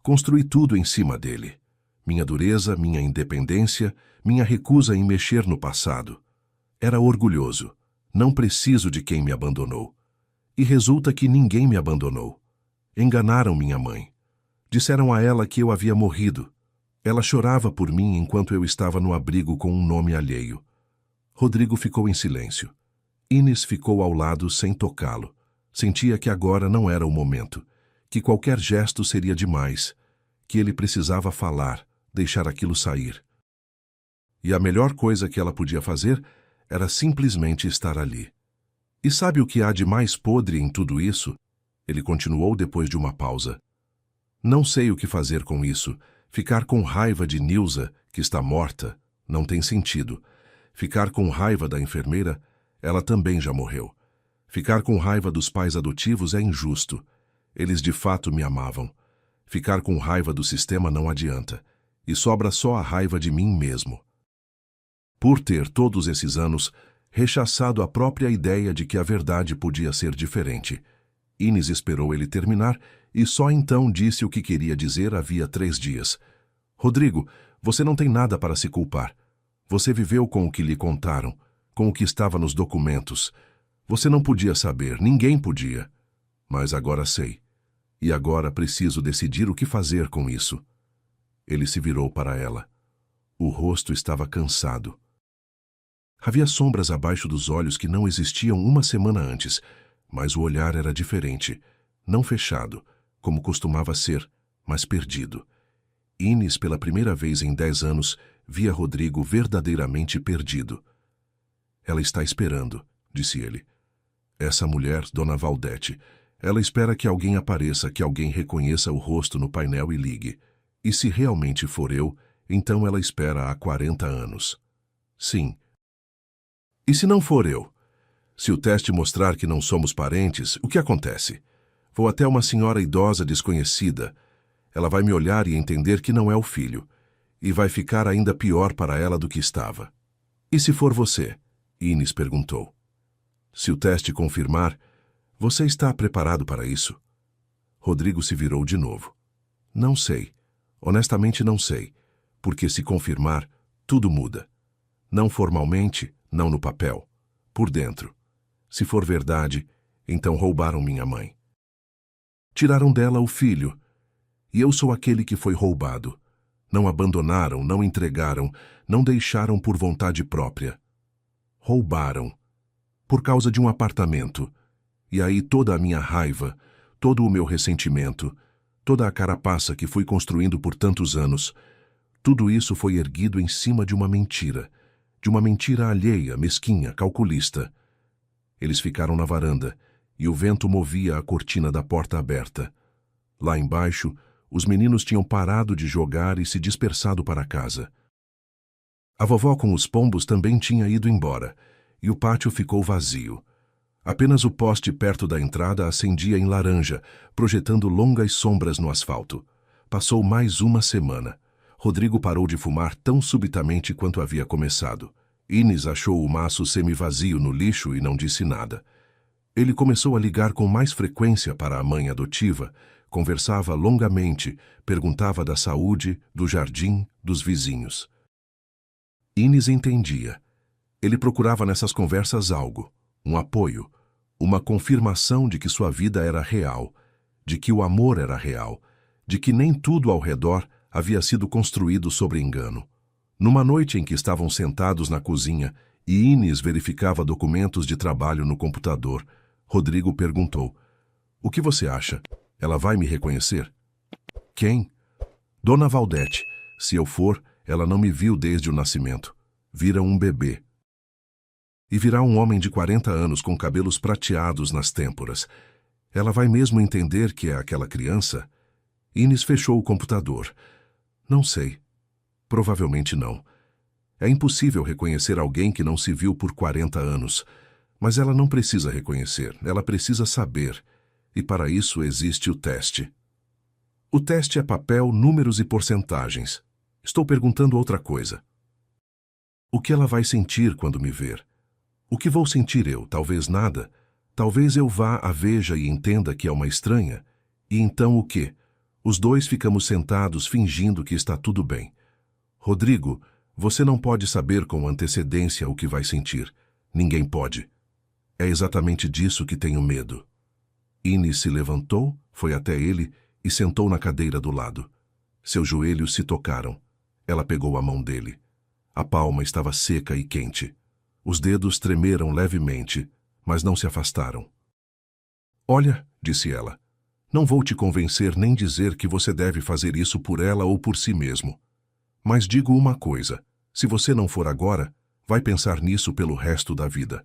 Construí tudo em cima dele. Minha dureza, minha independência, minha recusa em mexer no passado. Era orgulhoso. Não preciso de quem me abandonou. E resulta que ninguém me abandonou. Enganaram minha mãe. Disseram a ela que eu havia morrido. Ela chorava por mim enquanto eu estava no abrigo com um nome alheio. Rodrigo ficou em silêncio. Inês ficou ao lado sem tocá-lo. Sentia que agora não era o momento, que qualquer gesto seria demais, que ele precisava falar, deixar aquilo sair. E a melhor coisa que ela podia fazer era simplesmente estar ali. E sabe o que há de mais podre em tudo isso? Ele continuou depois de uma pausa. Não sei o que fazer com isso. Ficar com raiva de Nilza, que está morta, não tem sentido. Ficar com raiva da enfermeira, ela também já morreu. Ficar com raiva dos pais adotivos é injusto. Eles de fato me amavam. Ficar com raiva do sistema não adianta. E sobra só a raiva de mim mesmo. Por ter todos esses anos rechaçado a própria ideia de que a verdade podia ser diferente. Inês esperou ele terminar e só então disse o que queria dizer havia 3 dias. Rodrigo, você não tem nada para se culpar. Você viveu com o que lhe contaram, com o que estava nos documentos. Você não podia saber, ninguém podia. Mas agora sei. E agora preciso decidir o que fazer com isso. Ele se virou para ela. O rosto estava cansado. Havia sombras abaixo dos olhos que não existiam uma semana antes, mas o olhar era diferente, não fechado, como costumava ser, mas perdido. Inês, pela primeira vez em 10 anos, via Rodrigo verdadeiramente perdido. Ela está esperando, disse ele. Essa mulher, Dona Valdete, ela espera que alguém apareça, que alguém reconheça o rosto no painel e ligue. E se realmente for eu, então ela espera há 40 anos. Sim. E se não for eu? Se o teste mostrar que não somos parentes, o que acontece? Vou até uma senhora idosa desconhecida. Ela vai me olhar e entender que não é o filho. E vai ficar ainda pior para ela do que estava. E se for você? Inês perguntou. Se o teste confirmar, você está preparado para isso? Rodrigo se virou de novo. Não sei. Honestamente não sei. Porque se confirmar, tudo muda. Não formalmente, não no papel. Por dentro. Se for verdade, então roubaram minha mãe. Tiraram dela o filho. E eu sou aquele que foi roubado. Não abandonaram, não entregaram, não deixaram por vontade própria. Roubaram. Por causa de um apartamento. E aí toda a minha raiva, todo o meu ressentimento, toda a carapaça que fui construindo por tantos anos, tudo isso foi erguido em cima de uma mentira alheia, mesquinha, calculista. Eles ficaram na varanda, e o vento movia a cortina da porta aberta. Lá embaixo, os meninos tinham parado de jogar e se dispersado para casa. A vovó com os pombos também tinha ido embora, e o pátio ficou vazio. Apenas o poste perto da entrada acendia em laranja, projetando longas sombras no asfalto. Passou mais uma semana. Rodrigo parou de fumar tão subitamente quanto havia começado. Inês achou o maço semi-vazio no lixo e não disse nada. Ele começou a ligar com mais frequência para a mãe adotiva, conversava longamente, perguntava da saúde, do jardim, dos vizinhos. Inês entendia. Ele procurava nessas conversas algo, um apoio, uma confirmação de que sua vida era real, de que o amor era real, de que nem tudo ao redor havia sido construído sobre engano. Numa noite em que estavam sentados na cozinha e Inês verificava documentos de trabalho no computador, Rodrigo perguntou: "O que você acha? Ela vai me reconhecer?" "Quem?" "Dona Valdete. Se eu for, ela não me viu desde o nascimento. Vira um bebê. E virá um homem de 40 anos com cabelos prateados nas têmporas. Ela vai mesmo entender que é aquela criança?" Inês fechou o computador. "Não sei. Provavelmente não. É impossível reconhecer alguém que não se viu por 40 anos. Mas ela não precisa reconhecer, ela precisa saber. E para isso existe o teste. O teste é papel, números e porcentagens. Estou perguntando outra coisa. O que ela vai sentir quando me ver? O que vou sentir eu? Talvez nada. Talvez eu vá, a veja e entenda que é uma estranha. E então o quê? Os dois ficamos sentados fingindo que está tudo bem. Rodrigo, você não pode saber com antecedência o que vai sentir. Ninguém pode. É exatamente disso que tenho medo." Inês se levantou, foi até ele e sentou na cadeira do lado. Seus joelhos se tocaram. Ela pegou a mão dele. A palma estava seca e quente. Os dedos tremeram levemente, mas não se afastaram. "Olha", disse ela, "não vou te convencer nem dizer que você deve fazer isso por ela ou por si mesmo. Mas digo uma coisa, se você não for agora, vai pensar nisso pelo resto da vida.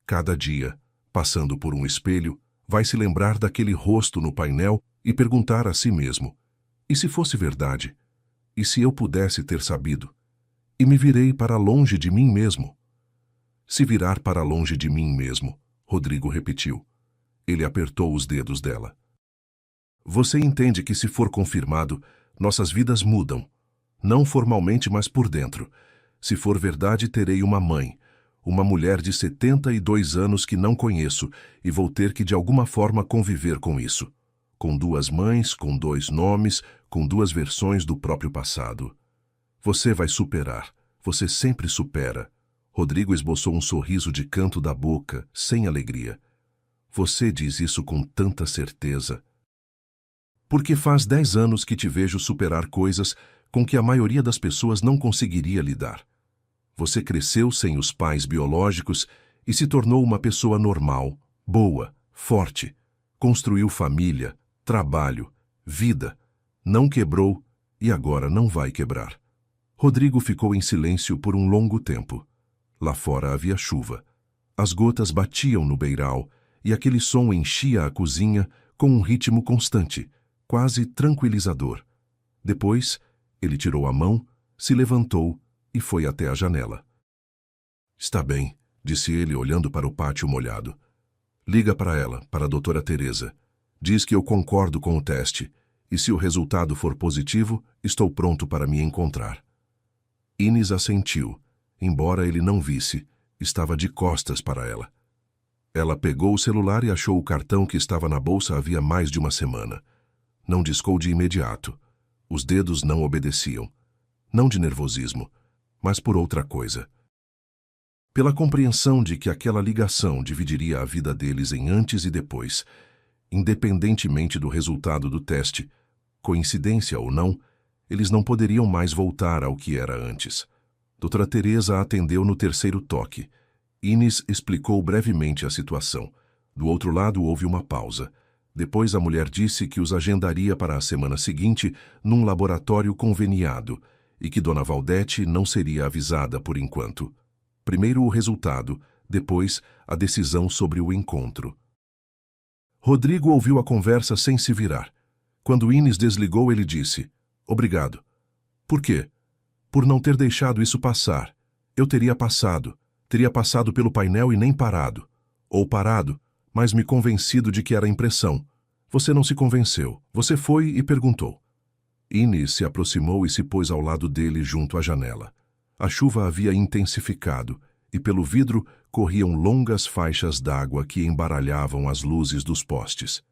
Cada dia, passando por um espelho, vai se lembrar daquele rosto no painel e perguntar a si mesmo: e se fosse verdade? E se eu pudesse ter sabido? E me virei para longe de mim mesmo." "Se virar para longe de mim mesmo", Rodrigo repetiu. Ele apertou os dedos dela. "Você entende que se for confirmado, nossas vidas mudam. Não formalmente, mas por dentro. Se for verdade, terei uma mãe. Uma mulher de 72 anos que não conheço e vou ter que de alguma forma conviver com isso. Com 2 mães, com 2 nomes, com 2 versões do próprio passado. Você vai superar. Você sempre supera." Rodrigo esboçou um sorriso de canto da boca, sem alegria. "Você diz isso com tanta certeza." "Porque faz 10 anos que te vejo superar coisas com que a maioria das pessoas não conseguiria lidar. Você cresceu sem os pais biológicos e se tornou uma pessoa normal, boa, forte. Construiu família, trabalho, vida. Não quebrou e agora não vai quebrar." Rodrigo ficou em silêncio por um longo tempo. Lá fora havia chuva. As gotas batiam no beiral e aquele som enchia a cozinha com um ritmo constante, quase tranquilizador. Depois, ele tirou a mão, se levantou e foi até a janela. "Está bem", disse ele olhando para o pátio molhado. "Liga para ela, para a doutora Teresa. Diz que eu concordo com o teste e se o resultado for positivo, estou pronto para me encontrar." Inês assentiu, embora ele não visse, estava de costas para ela. Ela pegou o celular e achou o cartão que estava na bolsa havia mais de uma semana. Não discou de imediato. Os dedos não obedeciam. Não de nervosismo, mas por outra coisa. Pela compreensão de que aquela ligação dividiria a vida deles em antes e depois, independentemente do resultado do teste, coincidência ou não, eles não poderiam mais voltar ao que era antes. Doutora Teresa a atendeu no terceiro toque. Inês explicou brevemente a situação. Do outro lado houve uma pausa. Depois a mulher disse que os agendaria para a semana seguinte num laboratório conveniado e que Dona Valdete não seria avisada por enquanto. Primeiro o resultado, depois a decisão sobre o encontro. Rodrigo ouviu a conversa sem se virar. Quando Inês desligou, ele disse: "Obrigado." "Por quê?" "Por não ter deixado isso passar. Eu teria passado pelo painel e nem parado. Ou parado, mas me convencido de que era impressão. Você não se convenceu. Você foi e perguntou." Inês se aproximou e se pôs ao lado dele junto à janela. A chuva havia intensificado e pelo vidro corriam longas faixas d'água que embaralhavam as luzes dos postes.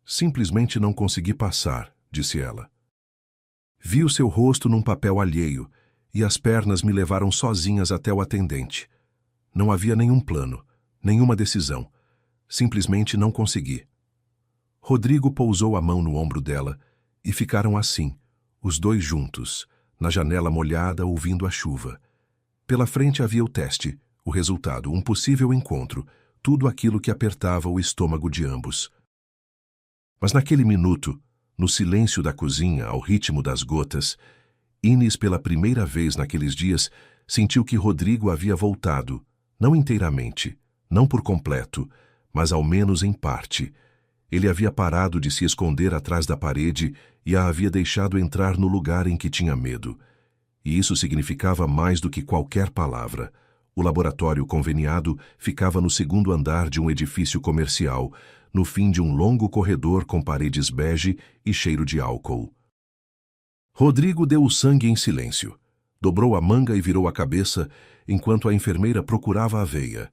"Simplesmente não consegui passar", disse ela. "Vi o seu rosto num papel alheio e as pernas me levaram sozinhas até o atendente. Não havia nenhum plano, nenhuma decisão. Simplesmente não consegui." Rodrigo pousou a mão no ombro dela e ficaram assim, os dois juntos, na janela molhada ouvindo a chuva. Pela frente havia o teste, o resultado, um possível encontro, tudo aquilo que apertava o estômago de ambos. Mas naquele minuto, no silêncio da cozinha, ao ritmo das gotas, Inês, pela primeira vez naqueles dias, sentiu que Rodrigo havia voltado, não inteiramente, não por completo, mas ao menos em parte. Ele havia parado de se esconder atrás da parede e a havia deixado entrar no lugar em que tinha medo. E isso significava mais do que qualquer palavra. O laboratório conveniado ficava no segundo andar de um edifício comercial, no fim de um longo corredor com paredes bege e cheiro de álcool. Rodrigo deu o sangue em silêncio. Dobrou a manga e virou a cabeça, enquanto a enfermeira procurava a veia.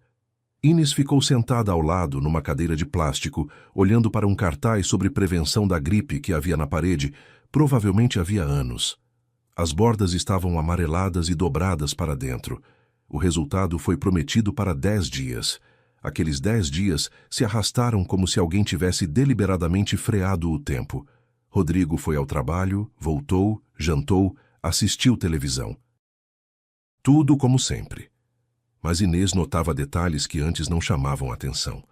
Inês ficou sentada ao lado, numa cadeira de plástico, olhando para um cartaz sobre prevenção da gripe que havia na parede, provavelmente havia anos. As bordas estavam amareladas e dobradas para dentro. O resultado foi prometido para 10 dias. Aqueles 10 dias se arrastaram como se alguém tivesse deliberadamente freado o tempo. Rodrigo foi ao trabalho, voltou, jantou, assistiu televisão. Tudo como sempre. Mas Inês notava detalhes que antes não chamavam atenção.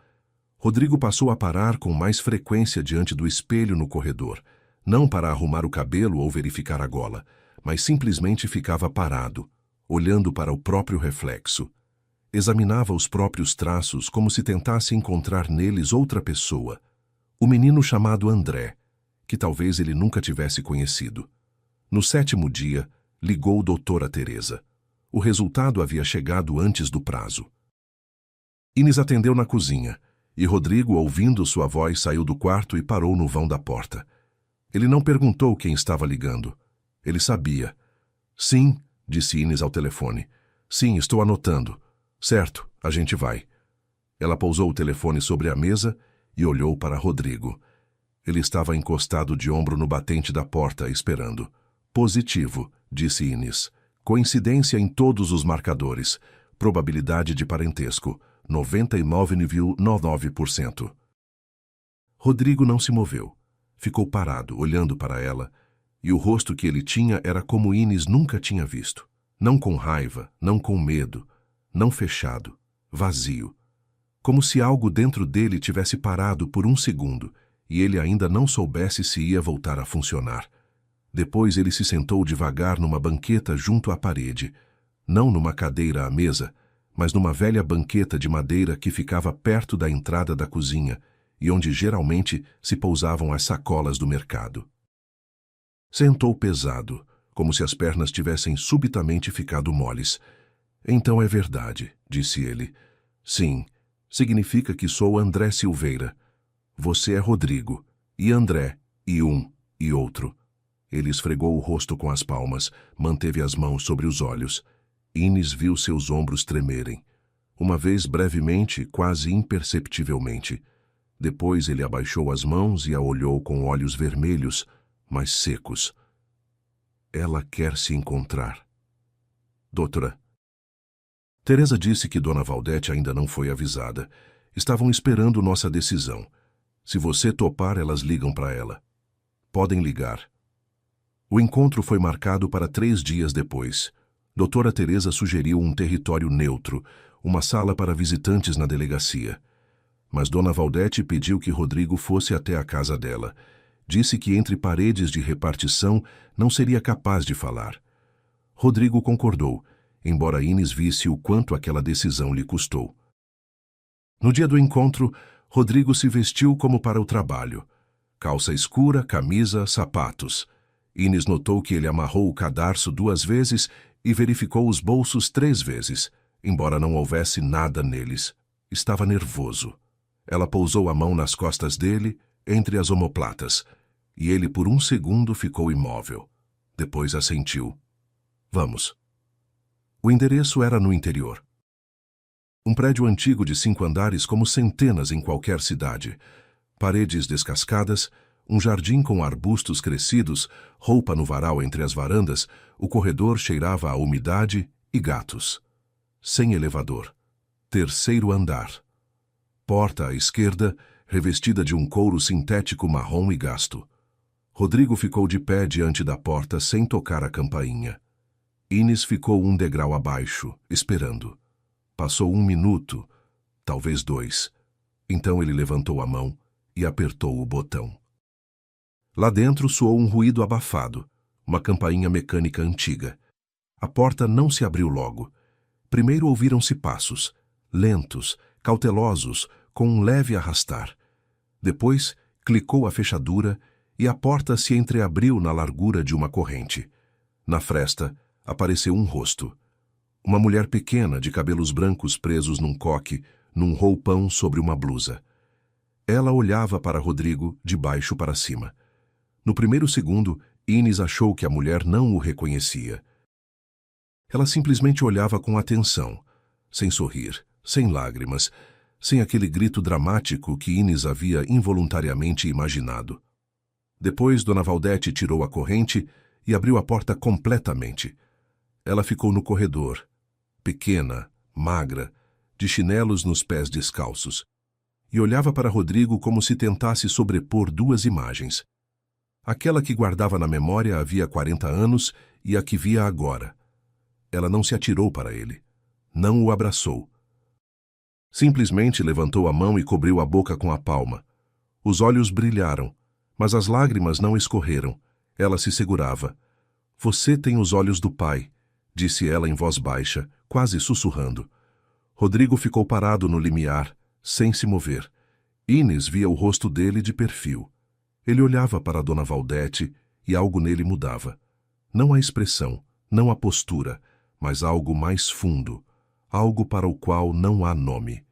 Rodrigo passou a parar com mais frequência diante do espelho no corredor, não para arrumar o cabelo ou verificar a gola, mas simplesmente ficava parado, olhando para o próprio reflexo. Examinava os próprios traços como se tentasse encontrar neles outra pessoa, o menino chamado André, que talvez ele nunca tivesse conhecido. No 7º dia, ligou doutora Teresa. O resultado havia chegado antes do prazo. Inês atendeu na cozinha, e Rodrigo, ouvindo sua voz, saiu do quarto e parou no vão da porta. Ele não perguntou quem estava ligando. Ele sabia. "Sim", disse Inês ao telefone. "Sim, estou anotando." "Certo, a gente vai." Ela pousou o telefone sobre a mesa e olhou para Rodrigo. Ele estava encostado de ombro no batente da porta, esperando. "Positivo", disse Inês. "Coincidência em todos os marcadores. Probabilidade de parentesco, 99,99%. Rodrigo não se moveu. Ficou parado, olhando para ela, e o rosto que ele tinha era como Inês nunca tinha visto. Não com raiva, não com medo, não fechado, vazio. Como se algo dentro dele tivesse parado por um segundo, e ele ainda não soubesse se ia voltar a funcionar. Depois ele se sentou devagar numa banqueta junto à parede, não numa cadeira à mesa, mas numa velha banqueta de madeira que ficava perto da entrada da cozinha e onde geralmente se pousavam as sacolas do mercado. Sentou pesado, como se as pernas tivessem subitamente ficado moles. "Então é verdade", disse ele. "Sim, significa que sou André Silveira. Você é Rodrigo, e André, e um, e outro." Ele esfregou o rosto com as palmas, manteve as mãos sobre os olhos. Inês viu seus ombros tremerem. Uma vez brevemente, quase imperceptivelmente. Depois ele abaixou as mãos e a olhou com olhos vermelhos, mas secos. "Ela quer se encontrar." "Doutora." Teresa disse que Dona Valdete ainda não foi avisada. Estavam esperando nossa decisão. Se você topar, elas ligam para ela. Podem ligar. O encontro foi marcado para 3 dias depois. Doutora Teresa sugeriu um território neutro, uma sala para visitantes na delegacia. Mas Dona Valdete pediu que Rodrigo fosse até a casa dela. Disse que entre paredes de repartição não seria capaz de falar. Rodrigo concordou, embora Inês visse o quanto aquela decisão lhe custou. No dia do encontro, Rodrigo se vestiu como para o trabalho. Calça escura, camisa, sapatos. Inês notou que ele amarrou o cadarço 2 vezes e verificou os bolsos 3 vezes, embora não houvesse nada neles. Estava nervoso. Ela pousou a mão nas costas dele, entre as omoplatas, e ele por um segundo ficou imóvel. Depois assentiu. Vamos. O endereço era no interior. Um prédio antigo de 5 andares como centenas em qualquer cidade. Paredes descascadas, um jardim com arbustos crescidos, roupa no varal entre as varandas, o corredor cheirava a umidade e gatos. Sem elevador. 3º andar. Porta à esquerda, revestida de um couro sintético marrom e gasto. Rodrigo ficou de pé diante da porta sem tocar a campainha. Inês ficou 1 degrau abaixo, esperando. Passou 1 minuto, talvez 2. Então ele levantou a mão e apertou o botão. Lá dentro soou um ruído abafado, uma campainha mecânica antiga. A porta não se abriu logo. Primeiro ouviram-se passos, lentos, cautelosos, com um leve arrastar. Depois, clicou a fechadura e a porta se entreabriu na largura de uma corrente. Na fresta, apareceu um rosto. Uma mulher pequena, de cabelos brancos presos num coque, num roupão sobre uma blusa. Ela olhava para Rodrigo de baixo para cima. No primeiro segundo, Inês achou que a mulher não o reconhecia. Ela simplesmente olhava com atenção, sem sorrir, sem lágrimas, sem aquele grito dramático que Inês havia involuntariamente imaginado. Depois, Dona Valdete tirou a corrente e abriu a porta completamente. Ela ficou no corredor, pequena, magra, de chinelos nos pés descalços, e olhava para Rodrigo como se tentasse sobrepor 2 imagens. Aquela que guardava na memória havia 40 anos e a que via agora. Ela não se atirou para ele. Não o abraçou. Simplesmente levantou a mão e cobriu a boca com a palma. Os olhos brilharam, mas as lágrimas não escorreram. Ela se segurava. Você tem os olhos do pai, disse ela em voz baixa, quase sussurrando. Rodrigo ficou parado no limiar, sem se mover. Inês via o rosto dele de perfil. Ele olhava para Dona Valdete e algo nele mudava. Não a expressão, não a postura, mas algo mais fundo, algo para o qual não há nome.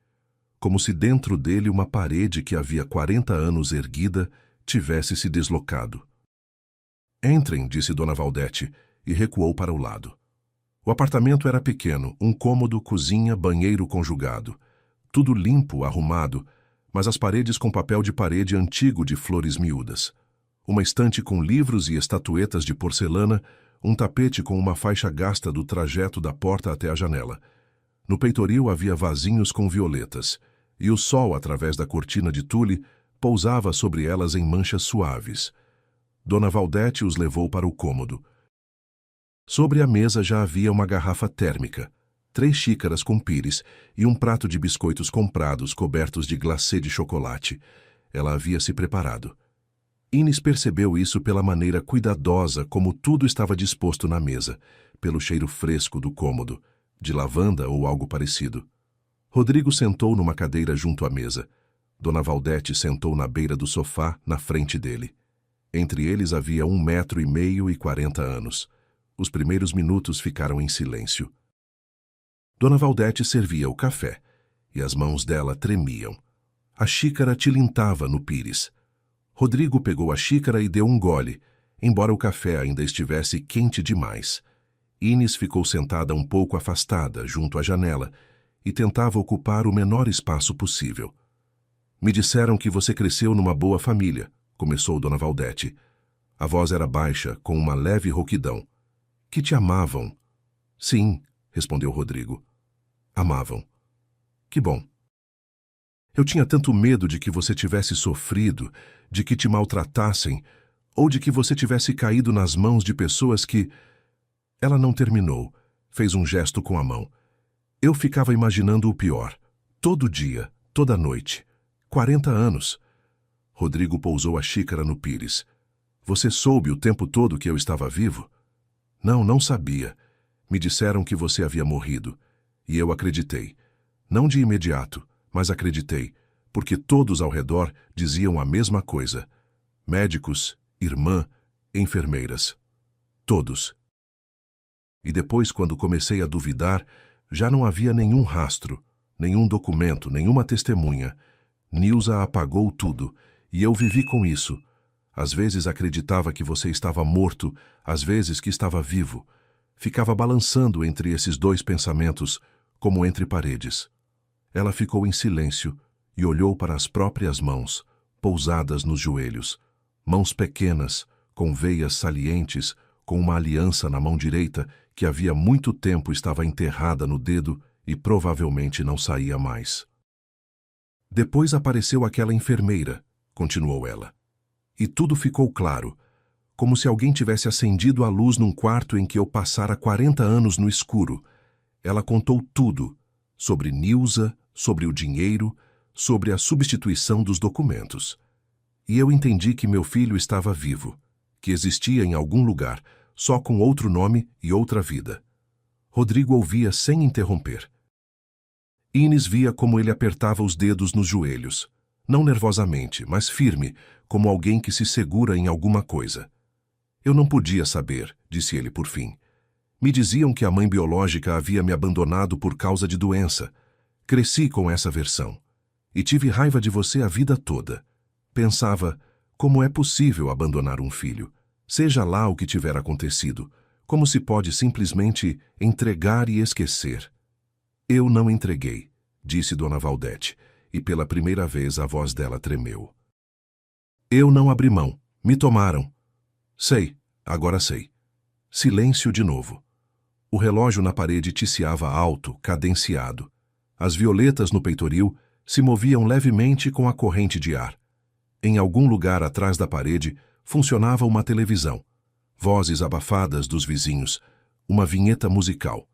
Como se dentro dele uma parede que havia 40 anos erguida tivesse se deslocado. Entrem, disse Dona Valdete, e recuou para o lado. O apartamento era pequeno, um cômodo, cozinha, banheiro conjugado. Tudo limpo, arrumado, mas as paredes com papel de parede antigo de flores miúdas. Uma estante com livros e estatuetas de porcelana, um tapete com uma faixa gasta do trajeto da porta até a janela. No peitoril havia vasinhos com violetas, e o sol, através da cortina de tule, pousava sobre elas em manchas suaves. Dona Valdete os levou para o cômodo. Sobre a mesa já havia uma garrafa térmica, 3 xícaras com pires e um prato de biscoitos comprados cobertos de glacê de chocolate. Ela havia se preparado. Inês percebeu isso pela maneira cuidadosa como tudo estava disposto na mesa, pelo cheiro fresco do cômodo, de lavanda ou algo parecido. Rodrigo sentou numa cadeira junto à mesa. Dona Valdete sentou na beira do sofá, na frente dele. Entre eles havia 1,5 metro e 40 anos. Os primeiros minutos ficaram em silêncio. Dona Valdete servia o café, e as mãos dela tremiam. A xícara tilintava no pires. Rodrigo pegou a xícara e deu um gole, embora o café ainda estivesse quente demais. Inês ficou sentada um pouco afastada, junto à janela, e tentava ocupar o menor espaço possível. Me disseram que você cresceu numa boa família, começou Dona Valdete. A voz era baixa, com uma leve rouquidão. Que te amavam. Sim, respondeu Rodrigo. Amavam. Que bom. Eu tinha tanto medo de que você tivesse sofrido, de que te maltratassem, ou de que você tivesse caído nas mãos de pessoas que... Ela não terminou, fez um gesto com a mão. Eu ficava imaginando o pior. Todo dia, toda noite. 40 anos. Rodrigo pousou a xícara no pires. Você soube o tempo todo que eu estava vivo? Não, não sabia. Me disseram que você havia morrido. E eu acreditei. Não de imediato, mas acreditei, porque todos ao redor diziam a mesma coisa. Médicos, irmã, enfermeiras. Todos. E depois, quando comecei a duvidar, já não havia nenhum rastro, nenhum documento, nenhuma testemunha. Nilza apagou tudo, e eu vivi com isso. Às vezes acreditava que você estava morto, às vezes que estava vivo. Ficava balançando entre esses dois pensamentos, como entre paredes. Ela ficou em silêncio e olhou para as próprias mãos, pousadas nos joelhos. Mãos pequenas, com veias salientes, com uma aliança na mão direita que havia muito tempo estava enterrada no dedo e provavelmente não saía mais. Depois apareceu aquela enfermeira, continuou ela. E tudo ficou claro, como se alguém tivesse acendido a luz num quarto em que eu passara 40 anos no escuro. Ela contou tudo, sobre Nilza, sobre o dinheiro, sobre a substituição dos documentos. E eu entendi que meu filho estava vivo, que existia em algum lugar, só com outro nome e outra vida. Rodrigo ouvia sem interromper. Inês via como ele apertava os dedos nos joelhos, não nervosamente, mas firme, como alguém que se segura em alguma coisa. Eu não podia saber, disse ele por fim. Me diziam que a mãe biológica havia me abandonado por causa de doença. Cresci com essa versão. E tive raiva de você a vida toda. Pensava, como é possível abandonar um filho? Seja lá o que tiver acontecido, como se pode simplesmente entregar e esquecer? Eu não entreguei, disse Dona Valdete, e pela primeira vez a voz dela tremeu. Eu não abri mão. Me tomaram. Sei, agora sei. Silêncio de novo. O relógio na parede ticeava alto, cadenciado. As violetas no peitoril se moviam levemente com a corrente de ar. Em algum lugar atrás da parede funcionava uma televisão. Vozes abafadas dos vizinhos, uma vinheta musical.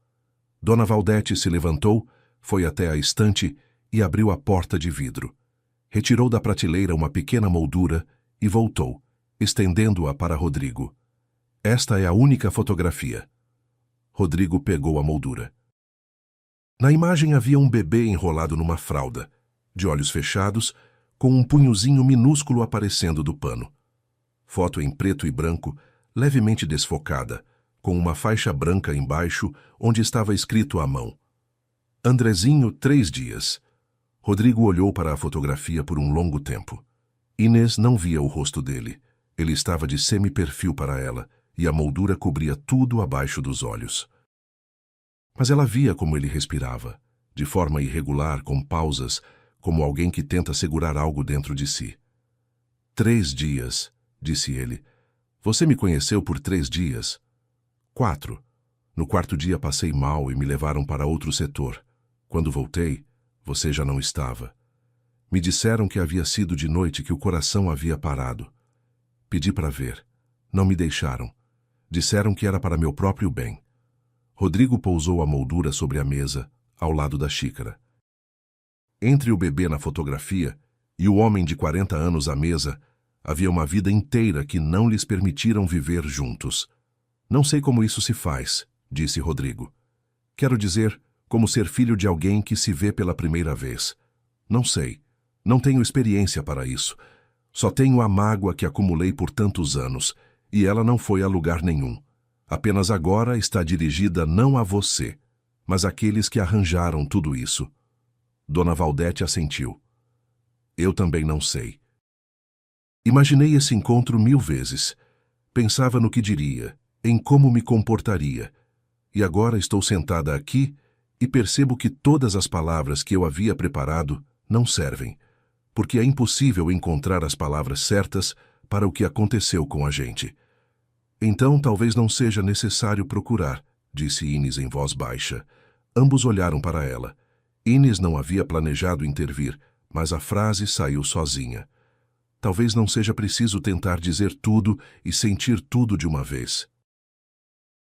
Dona Valdete se levantou, foi até a estante e abriu a porta de vidro. Retirou da prateleira uma pequena moldura e voltou, estendendo-a para Rodrigo. Esta é a única fotografia. Rodrigo pegou a moldura. Na imagem havia um bebê enrolado numa fralda, de olhos fechados, com um punhozinho minúsculo aparecendo do pano. Foto em preto e branco, levemente desfocada, com uma faixa branca embaixo, onde estava escrito à mão. Andrezinho, 3 dias. Rodrigo olhou para a fotografia por um longo tempo. Inês não via o rosto dele. Ele estava de semi-perfil para ela, e a moldura cobria tudo abaixo dos olhos. Mas ela via como ele respirava, de forma irregular, com pausas, como alguém que tenta segurar algo dentro de si. 3 dias, disse ele. Você me conheceu por 3 dias? 4. No 4º dia passei mal e me levaram para outro setor. Quando voltei, você já não estava. Me disseram que havia sido de noite, que o coração havia parado. Pedi para ver. Não me deixaram. Disseram que era para meu próprio bem. Rodrigo pousou a moldura sobre a mesa, ao lado da xícara. Entre o bebê na fotografia e o homem de 40 anos à mesa, havia uma vida inteira que não lhes permitiram viver juntos. Não sei como isso se faz, disse Rodrigo. Quero dizer, como ser filho de alguém que se vê pela primeira vez. Não sei. Não tenho experiência para isso. Só tenho a mágoa que acumulei por tantos anos, e ela não foi a lugar nenhum. Apenas agora está dirigida não a você, mas àqueles que arranjaram tudo isso. Dona Valdete assentiu. Eu também não sei. Imaginei esse encontro 1000 vezes. Pensava no que diria, em como me comportaria. E agora estou sentada aqui e percebo que todas as palavras que eu havia preparado não servem, porque é impossível encontrar as palavras certas para o que aconteceu com a gente. Então talvez não seja necessário procurar, disse Inês em voz baixa. Ambos olharam para ela. Inês não havia planejado intervir, mas a frase saiu sozinha. Talvez não seja preciso tentar dizer tudo e sentir tudo de uma vez.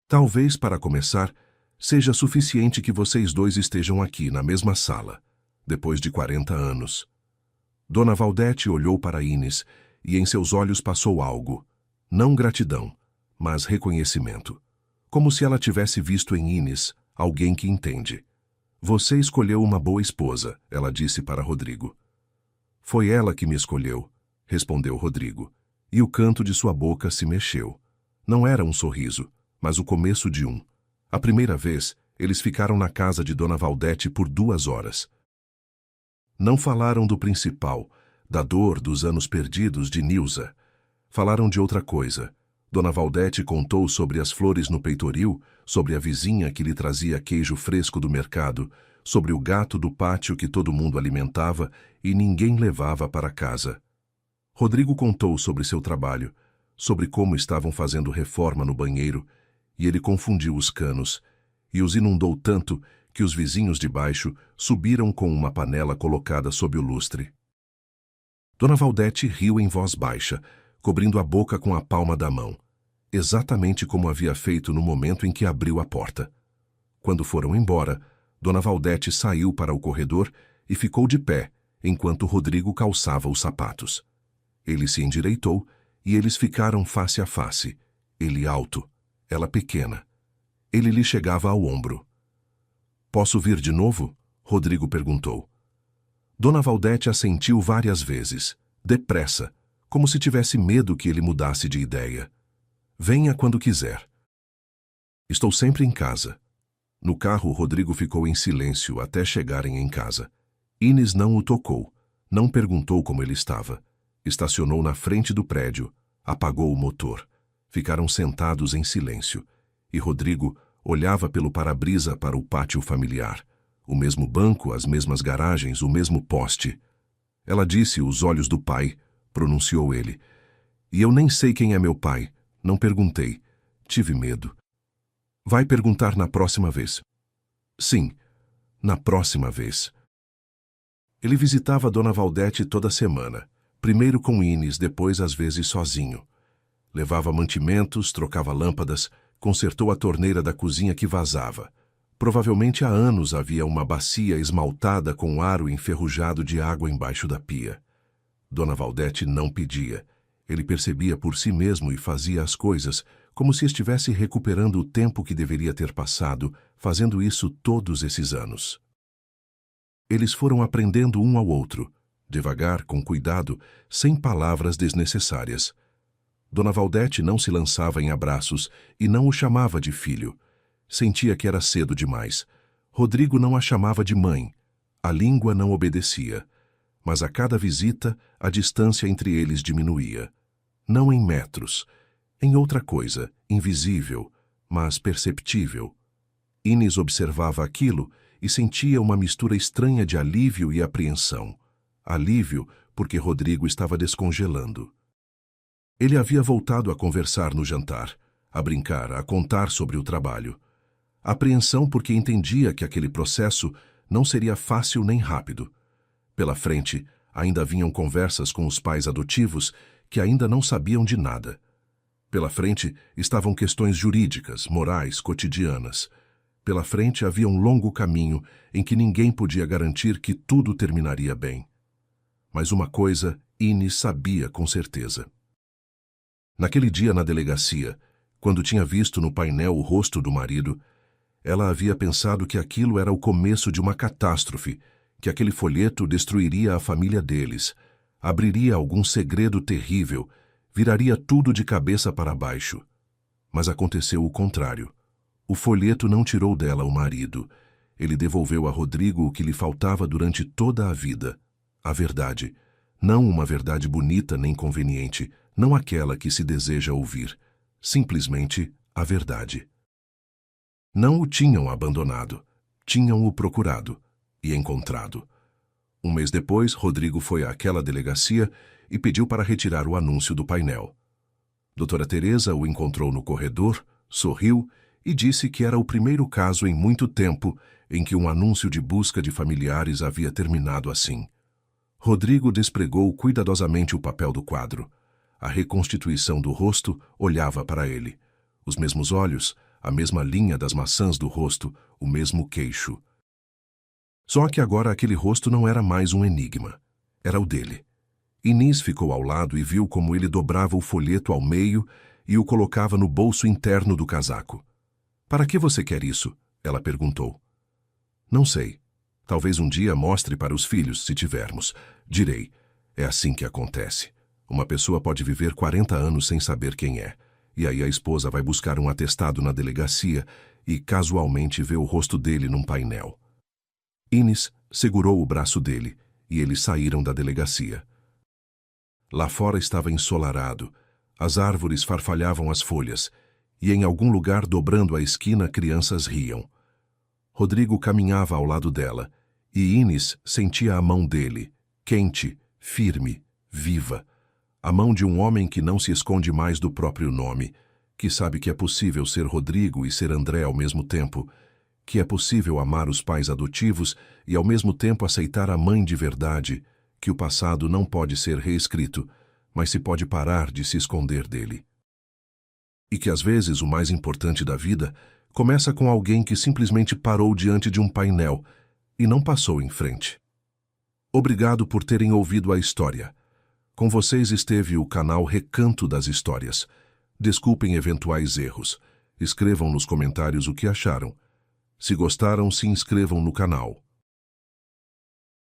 Talvez, para começar, seja suficiente que vocês dois estejam aqui, na mesma sala, depois de 40 anos. Dona Valdete olhou para Inês e em seus olhos passou algo. Não gratidão, mas reconhecimento. Como se ela tivesse visto em Inês alguém que entende. Você escolheu uma boa esposa, ela disse para Rodrigo. Foi ela que me escolheu, respondeu Rodrigo. e o canto de sua boca se mexeu. Não era um sorriso, mas o começo de um. A primeira vez, eles ficaram na casa de Dona Valdete por 2 horas. Não falaram do principal, da dor dos anos perdidos de Nilza. Falaram de outra coisa. Dona Valdete contou sobre as flores no peitoril, sobre a vizinha que lhe trazia queijo fresco do mercado, sobre o gato do pátio que todo mundo alimentava e ninguém levava para casa. Rodrigo contou sobre seu trabalho, sobre como estavam fazendo reforma no banheiro, e ele confundiu os canos, e os inundou tanto que os vizinhos de baixo subiram com uma panela colocada sob o lustre. Dona Valdete riu em voz baixa, cobrindo a boca com a palma da mão, exatamente como havia feito no momento em que abriu a porta. Quando foram embora, Dona Valdete saiu para o corredor e ficou de pé, enquanto Rodrigo calçava os sapatos. Ele se endireitou e eles ficaram face a face, ele alto, ela pequena. Ele lhe chegava ao ombro. "Posso vir de novo?" Rodrigo perguntou. Dona Valdete assentiu várias vezes, depressa, como se tivesse medo que ele mudasse de ideia. "Venha quando quiser." "Estou sempre em casa." No carro, Rodrigo ficou em silêncio até chegarem em casa. Inês não o tocou, não perguntou como ele estava. Estacionou na frente do prédio, apagou o motor. Ficaram sentados em silêncio, e Rodrigo olhava pelo para-brisa para o pátio familiar. O mesmo banco, as mesmas garagens, o mesmo poste. "Ela disse os olhos do pai", pronunciou ele. "E eu nem sei quem é meu pai. Não perguntei. Tive medo." "Vai perguntar na próxima vez." "Sim, na próxima vez." Ele visitava Dona Valdete toda semana, primeiro com Inês, depois às vezes sozinho. Levava mantimentos, trocava lâmpadas, consertou a torneira da cozinha que vazava. Provavelmente há anos havia uma bacia esmaltada com aro enferrujado de água embaixo da pia. Dona Valdete não pedia. Ele percebia por si mesmo e fazia as coisas, como se estivesse recuperando o tempo que deveria ter passado, fazendo isso todos esses anos. Eles foram aprendendo um ao outro, devagar, com cuidado, sem palavras desnecessárias. Dona Valdete não se lançava em abraços e não o chamava de filho. Sentia que era cedo demais. Rodrigo não a chamava de mãe. A língua não obedecia. Mas a cada visita, a distância entre eles diminuía. Não em metros, em outra coisa, invisível, mas perceptível. Inês observava aquilo e sentia uma mistura estranha de alívio e apreensão. Alívio porque Rodrigo estava descongelando. Ele havia voltado a conversar no jantar, a brincar, a contar sobre o trabalho. Apreensão porque entendia que aquele processo não seria fácil nem rápido. Pela frente, ainda vinham conversas com os pais adotivos que ainda não sabiam de nada. Pela frente estavam questões jurídicas, morais, cotidianas. Pela frente havia um longo caminho em que ninguém podia garantir que tudo terminaria bem. Mas uma coisa Inês sabia com certeza. Naquele dia na delegacia, quando tinha visto no painel o rosto do marido, ela havia pensado que aquilo era o começo de uma catástrofe, que aquele folheto destruiria a família deles, abriria algum segredo terrível, viraria tudo de cabeça para baixo. Mas aconteceu o contrário. O folheto não tirou dela o marido. Ele devolveu a Rodrigo o que lhe faltava durante toda a vida. A verdade. Não uma verdade bonita nem conveniente, não aquela que se deseja ouvir. Simplesmente a verdade. Não o tinham abandonado. Tinham-o procurado e encontrado. Um mês depois, Rodrigo foi àquela delegacia e pediu para retirar o anúncio do painel. Doutora Teresa o encontrou no corredor, sorriu e disse que era o primeiro caso em muito tempo em que um anúncio de busca de familiares havia terminado assim. Rodrigo despregou cuidadosamente o papel do quadro. A reconstituição do rosto olhava para ele. Os mesmos olhos, a mesma linha das maçãs do rosto, o mesmo queixo. Só que agora aquele rosto não era mais um enigma. Era o dele. Inês ficou ao lado e viu como ele dobrava o folheto ao meio e o colocava no bolso interno do casaco. "Para que você quer isso?" ela perguntou. "Não sei. Talvez um dia mostre para os filhos, se tivermos. Direi. É assim que acontece." Uma pessoa pode viver 40 anos sem saber quem é, e aí a esposa vai buscar um atestado na delegacia e casualmente vê o rosto dele num painel. Ines segurou o braço dele e eles saíram da delegacia. Lá fora estava ensolarado, as árvores farfalhavam as folhas e em algum lugar dobrando a esquina crianças riam. Rodrigo caminhava ao lado dela e Ines sentia a mão dele, quente, firme, viva. A mão de um homem que não se esconde mais do próprio nome, que sabe que é possível ser Rodrigo e ser André ao mesmo tempo, que é possível amar os pais adotivos e ao mesmo tempo aceitar a mãe de verdade, que o passado não pode ser reescrito, mas se pode parar de se esconder dele. E que às vezes o mais importante da vida começa com alguém que simplesmente parou diante de um painel e não passou em frente. Obrigado por terem ouvido a história. Com vocês esteve o canal Recanto das Histórias. Desculpem eventuais erros. Escrevam nos comentários o que acharam. Se gostaram, se inscrevam no canal.